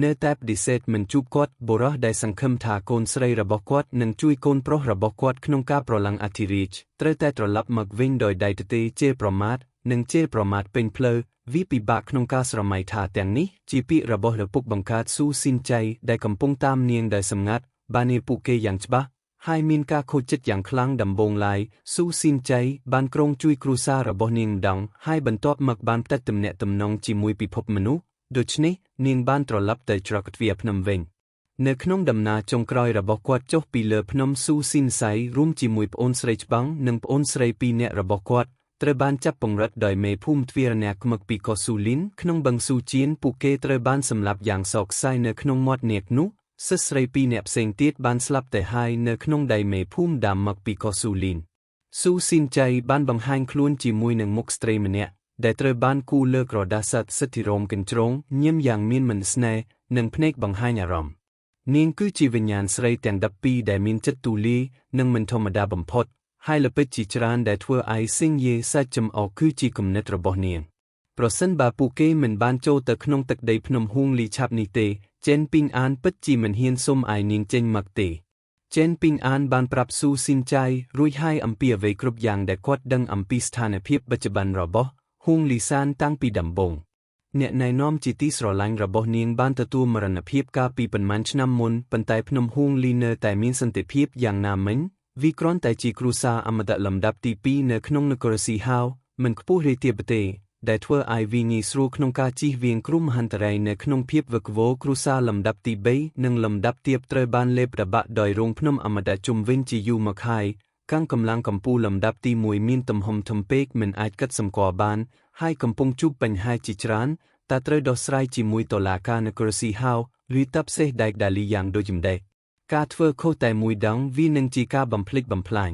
នៅតែបដិសេធមិនជួបគាត់បុរសដែលសង្ឃឹមថាកូនស្រីរបស់គាត់នឹងជួយកូនប្រុសរបស់គាត់ក្នុងការប្រឡងអធិរាជត្រូវតែត្រឡប់មកវិញដោយដៃទទេជេរប្រមាថនិងជេរប្រមាថពេញផ្លូវវាពិបាកក្នុងការស្រមៃថាទាំងនេះជាពាក្យរបស់ឪពុកបង្កើតស៊ូស៊ីនចៃដែលកំពុងតាមនាងដោយសម្ងាត់បាននាពួកគេយ៉ាងច្បាស់ហើយមានការខូចចិត្តយ៉ាងខ្លាំងដំបូងឡើយស៊ូស៊ីនចៃបានក្រុងជួយគ្រួសាររបស់នាងម្ដងហើយបន្ទាប់មកបានផ្តិតទំនាក់ទំនងជាមួយពិភពមនុស្សដូច្នេះនាងបានត្រឡប់ទៅច្រកទ្វារភ្នំវិញនៅក្នុងដំណើរចុងក្រោយរបស់គាត់ចុះពីលើភ្នំស៊ូស៊ីនសៃរួមជាមួយប្អូនស្រីច្បាំងនិងប្អូនស្រី2នាក់របស់គាត់ត្រូវបានចាប់ពង្រឹតដោយមេភូមិទ្វារនាគមឹកពីកូស៊ូលីនក្នុងបឹងស៊ូជៀនពួកគេត្រូវបានសម្លាប់យ៉ាងសោកស្ដាយនៅក្នុងមាត់នាគនោះសិស្សស្រី2នាក់ផ្សេងទៀតបានស្លាប់ទៅហើយនៅក្នុងដៃមេភូមិដាមមកពីកូស៊ូលីនស៊ូស៊ីនចៃបានបង្ហាញខ្លួនជាមួយនឹងមុខស្ត្រីម្នាក់ដែលត្រូវបានគូរលើក្រដាសសិទ្ធិរោមកញ្ជ្រោងញញឹមយ៉ាងមានមន្តស្នេហ៍និងភ្នែកបង្ហាញអារម្មណ៍នាងគឺជាវិញ្ញាណស្រីទាំង12ដែលមានចិត្តទូលាយនិងមិនធម្មតាបំផុតហើយល្បិចជាច្រើនដែលធ្វើឲ្យស៊ីងយេសាច់ចំអកគឺជាគំនិតរបស់នាងប្រសិនបើពួកគេមិនបានចូលទៅក្នុងទឹកដីភ្នំហួងលីឆាប់នេះទេចេនពីងអានពិតជាមិនហ៊ានសុំឲ្យនាងចេញមកទេចេនពីងអានបានប្រាប់ស៊ូស៊ីនចៃរួចហើយអំពីអ្វីគ្រប់យ៉ាងដែលគាត់ដឹងអំពីស្ថានភាពបច្ចុប្បន្នរបស់ហួងលីសានតាំងពីដំបូងអ្នកណែនាំជាទីស្រឡាញ់របស់នាងបានទទួលមរណភាពកាលពីប៉ុន្មានឆ្នាំមុនប៉ុន្តែភ្នំហួងលីនៅតែមានសន្តិភាពយ៉ាងណាមិញវាគ្រាន់តែជាគ្រួសារអមតៈលំដាប់ទី2នៅក្នុងនគរស៊ីហៅមិនខ្ពស់រាយទាបទេដែលធ្វើឲ្យវាងាយស្រួលក្នុងការជៀសវាងគ្រោះមហន្តរាយនៅក្នុងភាពវឹកវរគ្រួសារលំដាប់ទី3និងលំដាប់ទាបត្រូវបានលេបប្របាក់ដោយរោងភ្នំអមតៈជុំវិញជាយូរមកហើយកម្លាំងកម្ពុជាលំដាប់ទី1មានទំហំធំពេកមិនអាចគិតសម្គាល់បានហើយកំពុងជួបបញ្ហាជាច្រើនតែត្រូវដោះស្រាយជាមួយតុលាការនគរស៊ីហៅឬតាប់សេះដែកដាលីយ៉ាងដូចម្ដេចការធ្វើខុសតែមួយដងវានឹងជាការបំផ្លិចបំផ្លាញ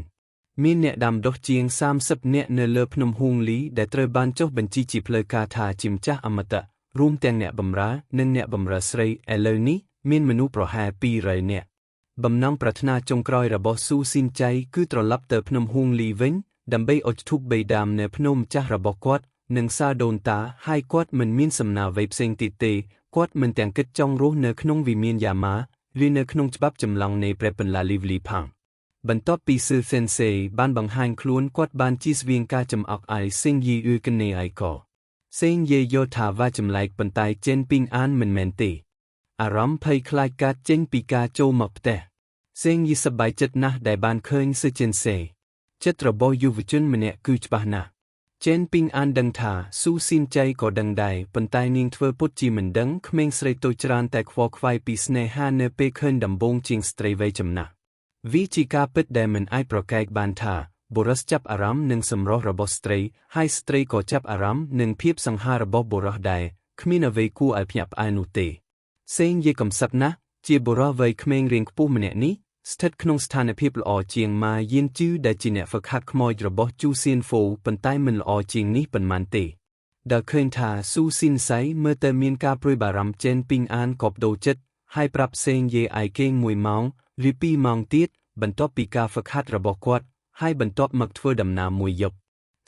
មានអ្នកដាំដុះជាង30នាក់នៅលើភ្នំហួងលីដែលត្រូវបានចុះបញ្ជីជាផ្លូវការថាជាម្ចាស់អមតៈរួមទាំងអ្នកបម្រើនិងអ្នកបម្រើស្រីឥឡូវនេះមានមនុស្សប្រហែល200នាក់បំណងប្រាថ្នាចុងក្រោយរបស់ស៊ូស៊ីនចៃគឺត្រឡប់ទៅភ្នំហួងលីវិញដើម្បីអុជធូប3ដាមនៅភ្នំម្ចាស់របស់គាត់និងសារដូនតាហើយគាត់មិនមានសំណើអ្វីផ្សេងទៀតទេគាត់មិនទាំងគិតចង់រស់នៅក្នុងវិមានយ៉ាម៉ាឬនៅក្នុងច្បាប់ចម្លងនៃព្រះបន្លាលីវលីផាំងបន្ទាប់ពីស៊ឺសេនសេបានបង្ហាញខ្លួនគាត់បានជៀសវាងការចំអកឲ្យសេងយីអ៊ឺកណេអៃកោសេងយេយល់ថាវាចម្លែកប៉ុន្តែចេនពីងអានមិនមែនទេអារម្មណ៍ភ័យខ្លាចកើតចេញពីការចូលមកផ្ទះសេងយីសប្បាយចិត្តណាស់ដែលបានឃើញស៊ឺចេនសេចិត្តរបស់យុវជនម្នាក់គឺច្បាស់ណាស់ចេនពីងអានដឹងថាស៊ូស៊ីនចៃក៏ដឹងដែរប៉ុន្តែនាងធ្វើពុតជាមិនដឹងក្មេងស្រីតូចច្រើនតែខ្វល់ខ្វាយពីស្នេហានៅពេលឃើញដំបូងជាងស្ត្រីវ័យចំណាស់វាជាការពិតដែលមិនអាចប្រកែកបានថាបុរសចាប់អារម្មណ៍នឹងសម្រស់របស់ស្ត្រីហើយស្ត្រីក៏ចាប់អារម្មណ៍នឹងភាពសង្ហារបស់បុរសដែរគ្មានអ្វីគួរឲ្យភ្ញាក់ផ្អើលនោះទេសេងយេកំសត់ណាស់ជាបុរសវ័យក្មេងរៀងខ្ពស់ម្នាក់នេះស្ថិតក្នុងស្ថានភាពល្អជាងម៉ាយៀនជឺដែលជាអ្នកហ្វឹកហាត់ខ្មោចរបស់ជូសៀនហ្វូប៉ុន្តែមិនល្អជាងនេះប៉ុន្មានទេដែលឃើញថាស៊ូស៊ីនសៃមើលទៅមានការព្រួយបារម្ភចេនពីងអានក៏បដូរចិត្តហើយប្រាប់សេងយេឲ្យគេង1ម៉ោងឬ2ម៉ោងទៀតបន្ទាប់ពីការហ្វឹកហាត់របស់គាត់ហើយបន្ទាប់មកធ្វើដំណើរមួយយប់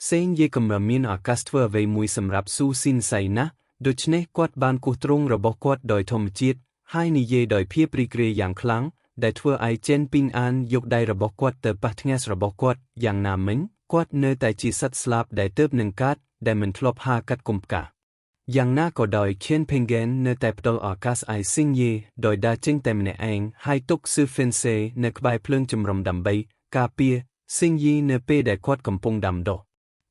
សេងយេកំរមានឱកាសធ្វើអ្វីមួយសម្រាប់ស៊ូស៊ីនសៃណាស់ ដូច្នេះគាត់បានគោះទ្រង់របស់គាត់ដោយធម្មជាតិហើយនិយាយដោយភាពរីករាយយ៉ាងខ្លាំងដែលធ្វើឲ្យចេនពីងអានយកដៃរបស់គាត់ទៅប៉ះថ្ងាសរបស់គាត់យ៉ាងណាមិញគាត់នៅតែជាសត្វស្លាបដែលទើបនឹងកើតដែលមិនធ្លាប់ហាកាត់គុំផ្កាយ៉ាងណាក៏ដោយខៀនផេងហ្គេននៅតែផ្ដល់ឱកាសឲ្យស៊ីងយេដោយដើរចេញតែម្នាក់ឯងហើយទុកស៊ឺហ្វិនសេនៅក្បែរភ្លើងចម្រុំដើម្បីការពារស៊ីងយីនៅពេលដែលគាត់កំពុងដាំដុះ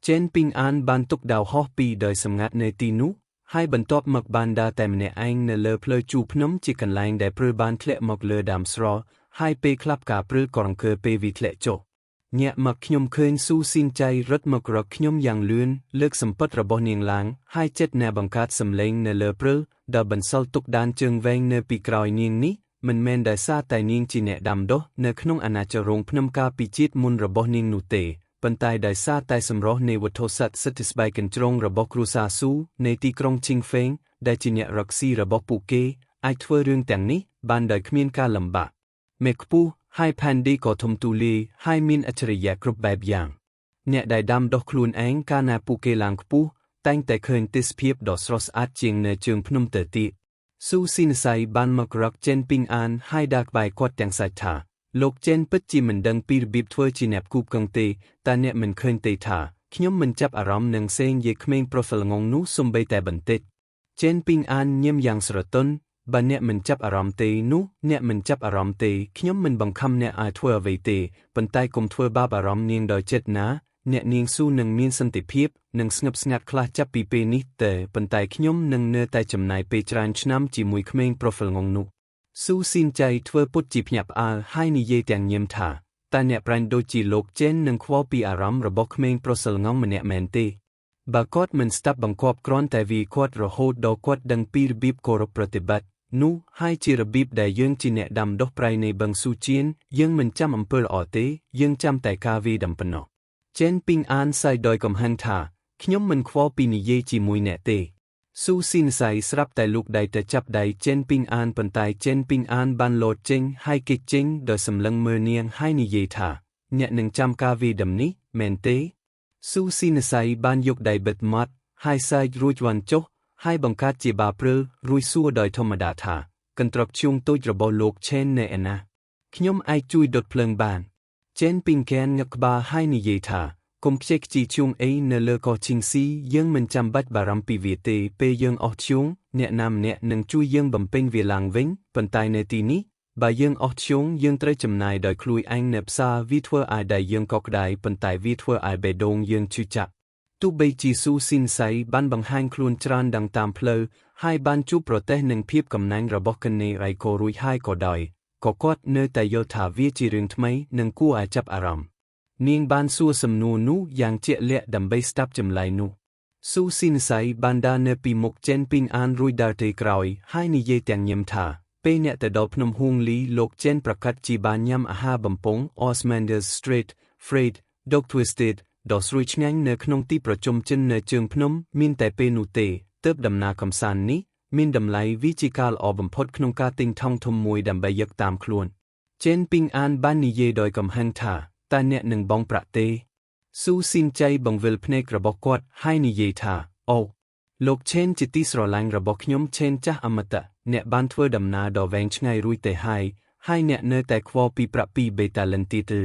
ចេនពីងអានបានទុកដាវហោះពីរដោយសម្ងាត់នៅទីនោះហើយបន្ទាប់មកបានដើរតែម្នាក់ឯងនៅលើផ្លូវជួរភ្នំជាកន្លែងដែលព្រើលបានធ្លាក់មកលើដើមស្រល់ហើយពេលខ្លះការព្រើលក៏រង្គើពេលវាធ្លាក់ចុះញាក់មកខ្ញុំឃើញស៊ូស៊ីនចៃរត់មករកខ្ញុំយ៉ាងលឿនលើកសម្ពត់របស់នាងឡើងហើយចិត្តណែបង្កើតសម្លេងនៅលើព្រើលដែលបន្សល់ទុកដានជើងវែងនៅពីក្រោយនាងនេះមិនមែនដោយសារតែនាងជាអ្នកដាំដុះនៅក្នុងអាណាចក្ររោងភ្នំកាលពីជាតិមុនរបស់នាងនោះទេប៉ុន្តែដោយសារតែសម្រស់នៃវត្ថុស័ក្តិសិទ្ធិស្បែកកញ្ជ្រងរបស់គ្រួសារស៊ូនៃទីក្រុងឈីងហ្វេងដែលជាអ្នករកស៊ីរបស់ពួកគេអាចធ្វើរឿងទាំងនេះបានដោយគ្មានការលំបាកមេខ្ពស់ហើយផែនឌីក៏ធំទូលាយហើយមានអច្ឆរិយៈគ្រប់បែបយ៉ាងអ្នកដែលដាំដុះខ្លួនឯងកាលណាពួកគេឡើងខ្ពស់តែងតែឃើញទេសភាពដ៏ស្រស់ស្អាតជាងនៅជើងភ្នំទៅទៀតស៊ូស៊ីនសៃបានមករកចេនពីងអានហើយដើរក្បែរគាត់ទាំងសាច់ថាលោកចេនពិតជាមិនដឹងពីរបៀបធ្វើជាអ្នកគូបកងទេតែអ្នកមិនឃើញទេថាខ្ញុំមិនចាប់អារម្មណ៍នឹងសេងយាយក្មេងប្រុសល្ងងនោះសូម្បីតែបន្តិចចេនពីងអានញឹមយ៉ាងស្រទន់បើអ្នកមិនចាប់អារម្មណ៍ទេនោះអ្នកមិនចាប់អារម្មណ៍ទេខ្ញុំមិនបង្ខំអ្នកឲ្យធ្វើអ្វីទេប៉ុន្តែកុំធ្វើបាបអារម្មណ៍នាងដោយចិត្តណាអ្នកនាងស៊ូនឹងមានសន្តិភាពនិងស្ងប់ស្ងាត់ខ្លះចាប់ពីពេលនេះទៅប៉ុន្តែខ្ញុំនឹងនៅតែចំណាយពេលច្រើនឆ្នាំជាមួយក្មេងប្រុសល្ងងនោះស៊ូស៊ីនចៃធ្វើពុតជាភ្ញាក់ផ្អើលហើយនិយាយទាំងញឹមថាតើអ្នកប្រាញ់ដូចជាលោកចេននឹងខ្វល់ពីអារម្មណ៍របស់ក្មេងប្រុសល្ងងម្នាក់មែនទេបើគាត់មិនស្ដាប់បង្គាប់គ្រាន់តែវាគាត់រហូតដល់គាត់ដឹងពីរបៀបគោរពប្រតិបត្តិនោះហើយជារបៀបដែលយើងជាអ្នកដាំដុះប្រៃនៃបឹងស៊ូជៀនយើងមិនចាំអំពើល្អទេយើងចាំតែការវាដំប៉ុណ្ណោះចេនពីងអានសៃដោយកំហឹងថាខ្ញុំមិនខ្វល់ពីនិយាយជាមួយអ្នកទេស៊ូស៊ីនសៃស្រាប់តែលូកដៃទៅចាប់ដៃចេនពីងអានប៉ុន្តែចេនពីងអានបានលោតចេញហើយគេចចេញដោយសម្លឹងមើលនាងហើយនិយាយថាអ្នកនឹងចាំការវាដំនេះមែនទេស៊ូស៊ីនសៃបានយកដៃបិទមាត់ហើយសើចរួចវ៉ាន់ចុះហើយបង្កើតជាបាព្រើលរួចសួរដោយធម្មតាថាកន្ត្រកឈូងតូចរបស់លោកឆេននៅឯណាខ្ញុំអាចជួយដុតភ្លើងបានចេនពីងកែនងឹកក្បាលហើយនិយាយថាកុំខ្ជិះខ្ជីឈូងអីនៅលើកោះឈីងស៊ីយើងមិនចាំបាច់បារម្ភពីវាទេពេលយើងអស់ឈូងអ្នកណាម្នាក់នឹងជួយយើងបំពេញវាឡើងវិញប៉ុន្តែនៅទីនេះបើយើងអស់ឈូងយើងត្រូវចំណាយដោយខ្លួនឯងនៅផ្សារវាធ្វើឲ្យដៃយើងកក្ដៅប៉ុន្តែវាធ្វើឲ្យបេះដូងយើងឈឺចាប់ទោះបីជាស៊ូស៊ីនសៃបានបង្ហាញខ្លួនច្រើនដងតាមផ្លូវហើយបានជួបប្រទះនឹងភាពកំណាញ់របស់កណេរៃកូរួយហើយក៏ដោយក៏គាត់នៅតែយល់ថាវាជារឿងថ្មីនិងគួរឲ្យចាប់អារម្មណ៍នាងបានសួរសំណួរនោះយ៉ាងជាក់លាក់ដើម្បីស្ដាប់ចម្លើយនោះស៊ូស៊ីនសៃបានដើរនៅពីមុខចេនពីងអានរួចដើរទៅក្រោយហើយនិយាយទាំងញឹមថាពេលអ្នកទៅដល់ភ្នំហួងលីលោកចេនប្រកាសជាបានញ៉ាំអាហារបំពង Osmander's Street Fried Dog Twisted ដ៏ស្រួយឆ្ងាញ់នៅក្នុងទីប្រជុំជននៅជើងភ្នំមានតែពេលនោះទេទើបដំណើរកម្សាន្តនេះមានតម្លៃវាជាការល្អបំផុតក្នុងការទិញថង់ធំមួយដើម្បីយកតាមខ្លួនចេនពីងអានបាននិយាយដោយកំហឹងថាតើអ្នកនឹងបង់ប្រាក់ទេស៊ូស៊ីនចៃបង្វិលភ្នែករបស់គាត់ហើយនិយាយថាអូលោកឆេនជាទីស្រឡាញ់របស់ខ្ញុំឆេនចាស់អមតៈអ្នកបានធ្វើដំណើរដ៏វែងឆ្ងាយរួចទៅហើយអ្នកនៅតែខ្វល់ពីប្រាក់ពីបេតាលិនទីទើ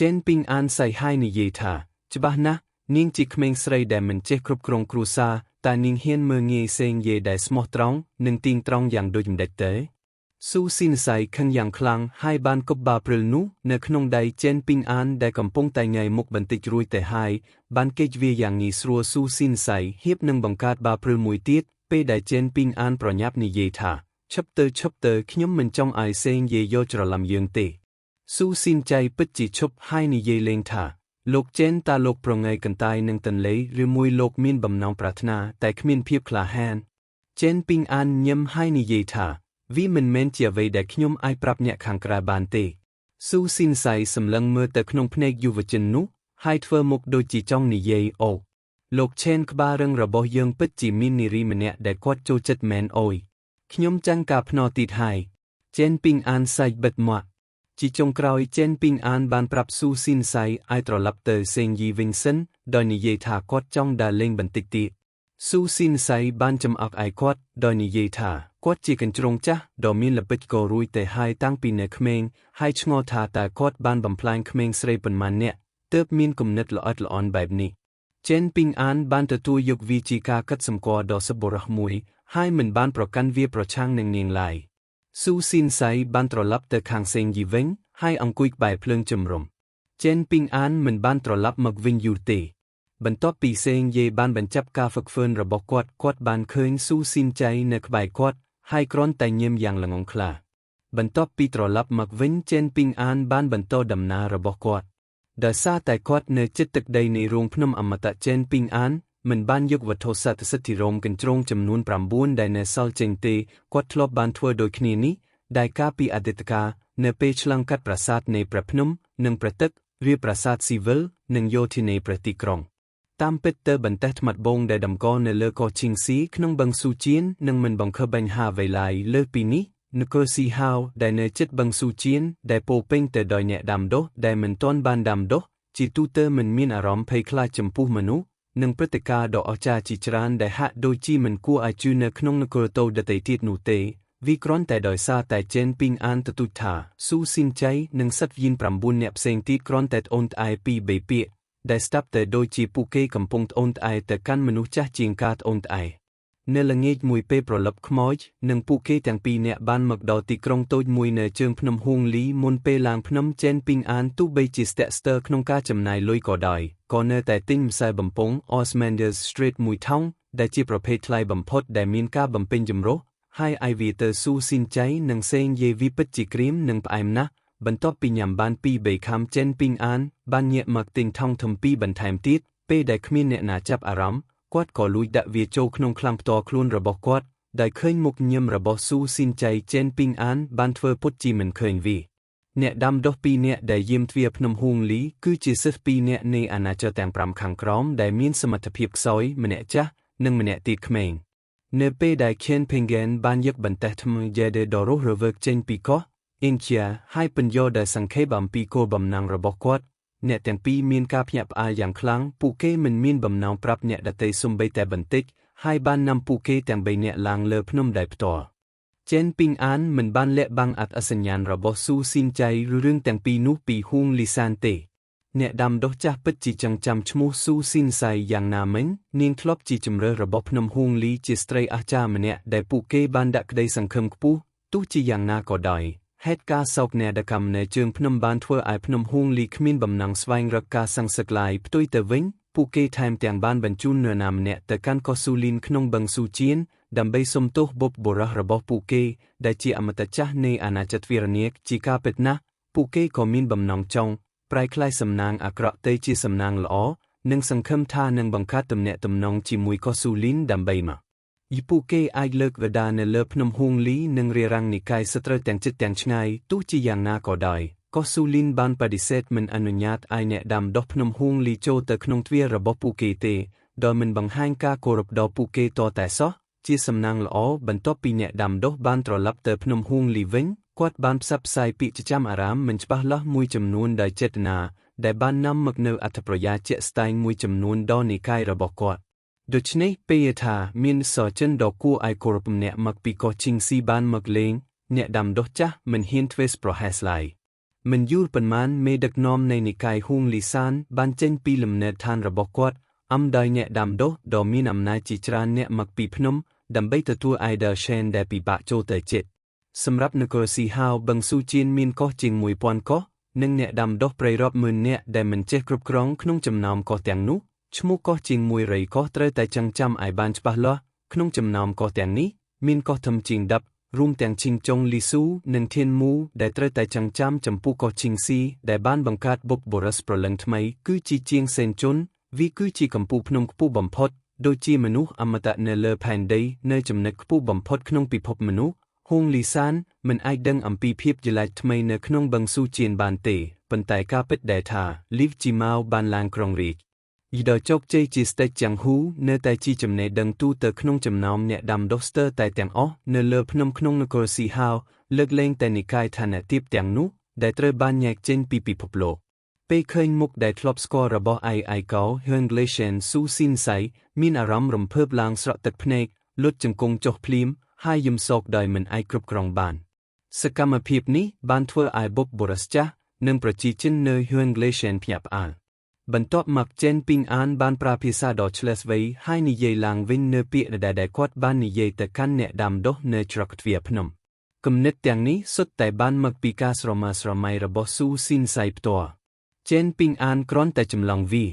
ចេនពីងអានសៃហើយនិយាយថាច្បាស់ណាស់នាងជាក្មេងស្រីដែលមិនចេះគ្រប់គ្រងគ្រួសារតែនាងហ៊ានមើលងាយសេងយាយដែលស្មោះត្រង់និងទីងត្រង់យ៉ាងដូចម្ដេចទេស៊ូស៊ីនសៃខឹងយ៉ាងខ្លាំងហើយបានគប់បាព្រិលនោះនៅក្នុងដៃចេនពីងអានដែលកំពុងតែញ៉ៃមុខបន្តិចរួចទៅហើយបានគេចវាយ៉ាងងាយស្រួលស៊ូស៊ីនសៃហៀបនឹងបង្កើតបាព្រិលមួយទៀតពេលដែលចេនពីងអានប្រញាប់និយាយថាឈប់ទៅខ្ញុំមិនចង់ឲ្យសេងយាយយកច្រឡំយើងទេស៊ូស៊ីនចៃពិតជាឈប់ហើយនិយាយលេងថាលោកចេនតើលោកប្រងើយកន្តាយនឹងទន្លេឬមួយលោកមានបំណងប្រាថ្នាតែគ្មានភាពក្លាហានចេនពីងអានញឹមហើយនិយាយថាវាមិនមែនជាអ្វីដែលខ្ញុំអាចប្រាប់អ្នកខាងក្រៅបានទេស៊ូស៊ីនសៃសម្លឹងមើលទៅក្នុងភ្នែកយុវជននោះហើយធ្វើមុខដូចជាចង់និយាយអូលោកឆេនក្បាលរឹងរបស់យើងពិតជាមាននារីម្នាក់ដែលគាត់ចូលចិត្តមែនអូយខ្ញុំចាំងការភ្នាល់ទៀតហើយចេនពីងអានសៃបិទមាត់ជាចុងក្រោយចេនពីងអានបានប្រាប់ស៊ូស៊ីនសៃឲ្យត្រឡប់ទៅសេងយីវិញសិនដោយនិយាយថាគាត់ចង់ដើរលេងបន្តិចទៀត ស៊ូស៊ីនសៃបានចំអកឯគាត់ដោយនិយាយថាគាត់ជាកញ្ជ្រងចាស់ដ៏មានល្បិចក៏រួយតែហើយតាំងពីនៅក្មេងហើយឆ្ងល់ថាតើគាត់បានបំផ្លាញក្មេងស្រីប៉ុន្មាននាក់ទើបមានគំនិតល្អិតល្អន់បែបនេះចេនពីងអានបានទទួលយកវាជាការកាត់សម្គាល់ដ៏សប្បុរសមួយហើយមិនបានប្រកាន់វាប្រឆាំងនឹងនាងឡើយស៊ូស៊ីនសៃបានត្រឡប់ទៅខាងសេងយីវិញហើយអង្គុយក្បែរភ្លើងចម្រុំចេនពីងអានមិនបានត្រឡប់មកវិញយូរទេបន្ទាប់ពីសេងយេបានបញ្ចប់ការហ្វឹកហ្វឺនរបស់គាត់បានឃើញស៊ូស៊ីនចៃនៅក្បែរគាត់ហើយគ្រាន់តែញញឹមយ៉ាងល្ងង់ខ្លាបន្ទាប់ពីត្រឡប់មកវិញចេនពីងអានបានបន្តដំណើររបស់គាត់ដោយសារតែគាត់នៅជិតទឹកដីនៃរោងភ្នំអមតៈចេនពីងអានមិនបានយកវត្ថុស័ក្តិសិទ្ធិរោមកញ្ជ្រោងចំនួន9ដែលនៅសល់ចេញទេគាត់ធ្លាប់បានធ្វើដូចគ្នានេះដែលកាលពីអតីតកាលនៅពេលឆ្លងកាត់ប្រាសាទនៃព្រះភ្នំនិងព្រះទឹករាលប្រាសាទស៊ីវិលនិងយោធានៃព្រះទីក្រុងតាមពិតទៅបន្ទះថ្មត្បូងដែលតម្កល់នៅលើកោះឈីងស៊ីក្នុងបឹងស៊ូជៀននឹងមិនបង្ខំបញ្ហាអ្វីឡើយលើសពីនេះនគរស៊ីហៅដែលនៅជិតបឹងស៊ូជៀនដែលពោពេញទៅដោយអ្នកដាំដុះដែលមិនទាន់បានដាំដុះជាទូទៅមិនមានអារម្មណ៍ភ័យខ្លាចចំពោះមនុស្សនិងព្រឹត្តិការណ៍ដ៏អស្ចារ្យជាច្រើនដែលហាក់ដូចជាមិនគួរឲ្យជឿនៅក្នុងនគរតូចដទៃទៀតនោះទេវាគ្រាន់តែដោយសារតែចេនពីងអានទទូចថាស៊ូស៊ីនចៃនិងសិទ្ធិយីន9អ្នកផ្សេងទៀតគ្រាន់តែត្អូញត្អែពី3ពាក្យដែលស្ដាប់ទៅដូចជាពួកគេកំពុងត្អូញត្អែទៅកាន់មនុស្សចាស់ជាងការត្អូញត្អែនៅល្ងាចមួយពេលប្រលប់ខ្មោចនិងពួកគេទាំងពីរនាក់បានមកដល់ទីក្រុងតូចមួយនៅជើងភ្នំហួងលីមុនពេលឡើងភ្នំចេនពីងអានទោះបីជាស្ទាក់ស្ទើរក្នុងការចំណាយលុយក៏ដោយក៏នៅតែទិញម្សៅបំពង់ Osmanders Street មួយថោងដែលជាប្រភេទថ្លៃបំផុតដែលមានការបំពេញចម្រុះហើយអាយវីទ័រស៊ូស៊ីនចៃនិងសេងយេវីពិតជាក្រៀមនិងផ្អែមណាស់បន្ទាប់ពីញ៉ាំបាន2-3ខាំចេនពីងអានបានញាក់មកទិញថោងធំ2បន្ថែមទៀតពេលដែលគ្មានអ្នកណាចាប់អារម្មណ៍គាត់ក៏លួចដាក់វាចូលក្នុងឃ្លាំងផ្ទាល់ខ្លួនរបស់គាត់ដែលឃើញមុខញឹមរបស់ស៊ូស៊ីនចៃចេនពីងអានបានធ្វើពុតជាមិនឃើញវាអ្នកដាំដុះ2នាក់ដែលយាមទ្វារភ្នំហួងលីគឺជាសិស្ស2នាក់នៃអាណាចក្រទាំង5ខាងក្រោមដែលមានសមត្ថភាពខ្សោយម្នាក់ចាស់និងម្នាក់ទៀតក្មេងនៅពេលដែលខៀនភេងហ្គេនបានយកបន្ទះថ្មយេដេដ៏រស់រវើកចេញពីកោះអ៊ីនជាហើយពន្យល់ដោយសង្ខេបអំពីគោលបំណងរបស់គាត់អ្នកទាំងពីរមានការភ្ញាក់ផ្អើលយ៉ាងខ្លាំងពួកគេមិនមានបំណងប្រាប់អ្នកដទៃសូម្បីតែបន្តិចហើយបាននាំពួកគេទាំង3នាក់ឡើងលើភ្នំដោយផ្ទាល់ចេនពីងអានមិនបានលាក់បាំងអត្តសញ្ញាណរបស់ស៊ូស៊ីនចៃឬរឿងទាំងពីរនោះពីហួងលីសានទេអ្នកដាំដុះចាស់ពិតជាចងចាំឈ្មោះស៊ូស៊ីនសៃយ៉ាងណាមិញនាងធ្លាប់ជាជំរើសរបស់ភ្នំហួងលីជាស្ត្រីអស្ចារ្យម្នាក់ដែលពួកគេបានដាក់ក្តីសង្ឃឹមខ្ពស់ទោះជាយ៉ាងណាក៏ដោយហេតុការណ៍សោកនាដកម្មនៅជើងភ្នំបានធ្វើឲ្យភ្នំហួងលីគ្មានបំណងស្វែងរកការសង្សឹកឡើយផ្ទុយទៅវិញពួកគេថែមទាំងបានបញ្ជូននរណាម្នាក់ទៅកាន់កោះស៊ូលីនក្នុងបឹងស៊ូជៀនដើម្បីសុំទោសបុព្វបុរសរបស់ពួកគេដែលជាអមតៈចាស់នៃអាណាចក្រទ្វេរនាគជាការពិតណាស់ពួកគេក៏មានបំណងចង់ប្រែក្លាយសំណាងអាក្រក់ទៅជាសំណាងល្អនិងសង្ឃឹមថានឹងបង្កើតទំនាក់ទំនងជាមួយកោះស៊ូលីនដើម្បីមកពួកគេអាចលើកវដានៅលើភ្នំហួងលីនិងរារាំងនិកាយសត្រូវទាំងជិតទាំងឆ្ងាយទោះជាយ៉ាងណាក៏ដោយកោះស៊ូលីនបានបដិសេធមិនអនុញ្ញាតឲ្យអ្នកដាំដុះភ្នំហួងលីចូលទៅក្នុងទ្វាររបស់ពួកគេទេដោយមិនបង្ហាញការគោរពដល់ពួកគេតតែសោះជាសំណាងល្អបន្ទាប់ពីអ្នកដាំដុះបានត្រឡប់ទៅភ្នំហួងលីវិញគាត់បានផ្សព្វផ្សាយពាក្យចចាមអារាមមិនច្បាស់លាស់មួយចំនួនដោយចេតនាដែលបាននាំមកនូវអត្ថប្រយោជន៍ជាក់ស្ដែងមួយចំនួនដល់និកាយរបស់គាត់ដូច្នេះពេលថាមានសរចិនដ៏គួរឲ្យគោរពម្នាក់មកពីកោះឈីងស៊ីបានមកលេងអ្នកដាំដុះចាស់មិនហ៊ានធ្វេសប្រហែសឡើយមិនយូរប៉ុន្មានមេដឹកនាំនៃនិកាយហួងលីសានបានចេញពីលំនៅឋានរបស់គាត់អំដោយអ្នកដាំដុះដ៏មានអំណាចជាច្រើនអ្នកមកពីភ្នំដើម្បីទទួល Idol Shen ដែលពិបាកចូលទៅជិតសម្រាប់នគរស៊ីហៅបឹងស៊ូជៀនមានកោះជាង 1000 កោះនិងអ្នកដាំដុះប្រៃរាប់ម៉ឺននាក់ដែលមិនចេះគ្រប់គ្រងក្នុងចំណោមកោះទាំងនោះឈ្មោះកោះជាង100កោះត្រូវតែចងចាំឲ្យបានច្បាស់លាស់ក្នុងចំណោមកោះទាំងនេះមានកោះធំជាង10រួមទាំងឈីងចុងលីស៊ូនិងធានមូដែលត្រូវតែចងចាំចំពោះកោះឈីងស៊ីដែលបានបង្កើតបុព្វបុរសប្រលឹងថ្មីគឺជាជាងសេនជុនវាគឺជាកម្ពូលភ្នំខ្ពស់បំផុតដូចជាមនុស្សអមតៈនៅលើផែនដីនៅចំណុចខ្ពស់បំផុតក្នុងពិភពមនុស្សហួងលីសានមិនអាចដឹងអំពីភាពជាឡែកថ្មីនៅក្នុងបឹងស៊ូជៀនបានទេប៉ុន្តែការពិតដែលថាលីវជីម៉ៅបានឡើងក្រុងរាជយីដល់ជោគជ័យជាស្ដេចចាំងហ៊ូនៅតែជាចំណេះដឹងទូទៅក្នុងចំណោមអ្នកដាំដុះស្ទើរតែទាំងអស់នៅលើភ្នំក្នុងនគរស៊ីហៅលើកលែងតែនិកាយឋានៈទាបទាំងនោះដែលត្រូវបានញែកចេញពីពិភពលោក ពេលឃើញមុខដែលធ្លាប់ស្គាល់របស់ឯកោហឿងលេសែនស៊ូស៊ីនសៃមានអារម្មណ៍រំភើបឡើងស្រក់ទឹកភ្នែកលុតជង្គង់ចុះភ្លាមហើយយំសោកដោយមិនអាចគ្រប់គ្រងបានសកម្មភាពនេះបានធ្វើឲ្យបុព្វបុរសចាស់និងប្រជាជននៅហឿងលេសែនភ្ញាក់ផ្អើលបន្ទាប់មកចេនពីងអានបានប្រើភាសាដ៏ឆ្លាតវៃហើយនិយាយឡើងវិញនៅពាក្យដែលគាត់បាននិយាយទៅកាន់អ្នកដាំដុះនៅច្រកទ្វារភ្នំគំនិតទាំងនេះសុទ្ធតែបានមកពីការស្រមើស្រមៃរបស់ស៊ូស៊ីនសៃផ្ទាល់ចេនពីងអានគ្រាន់តែចម្លងវា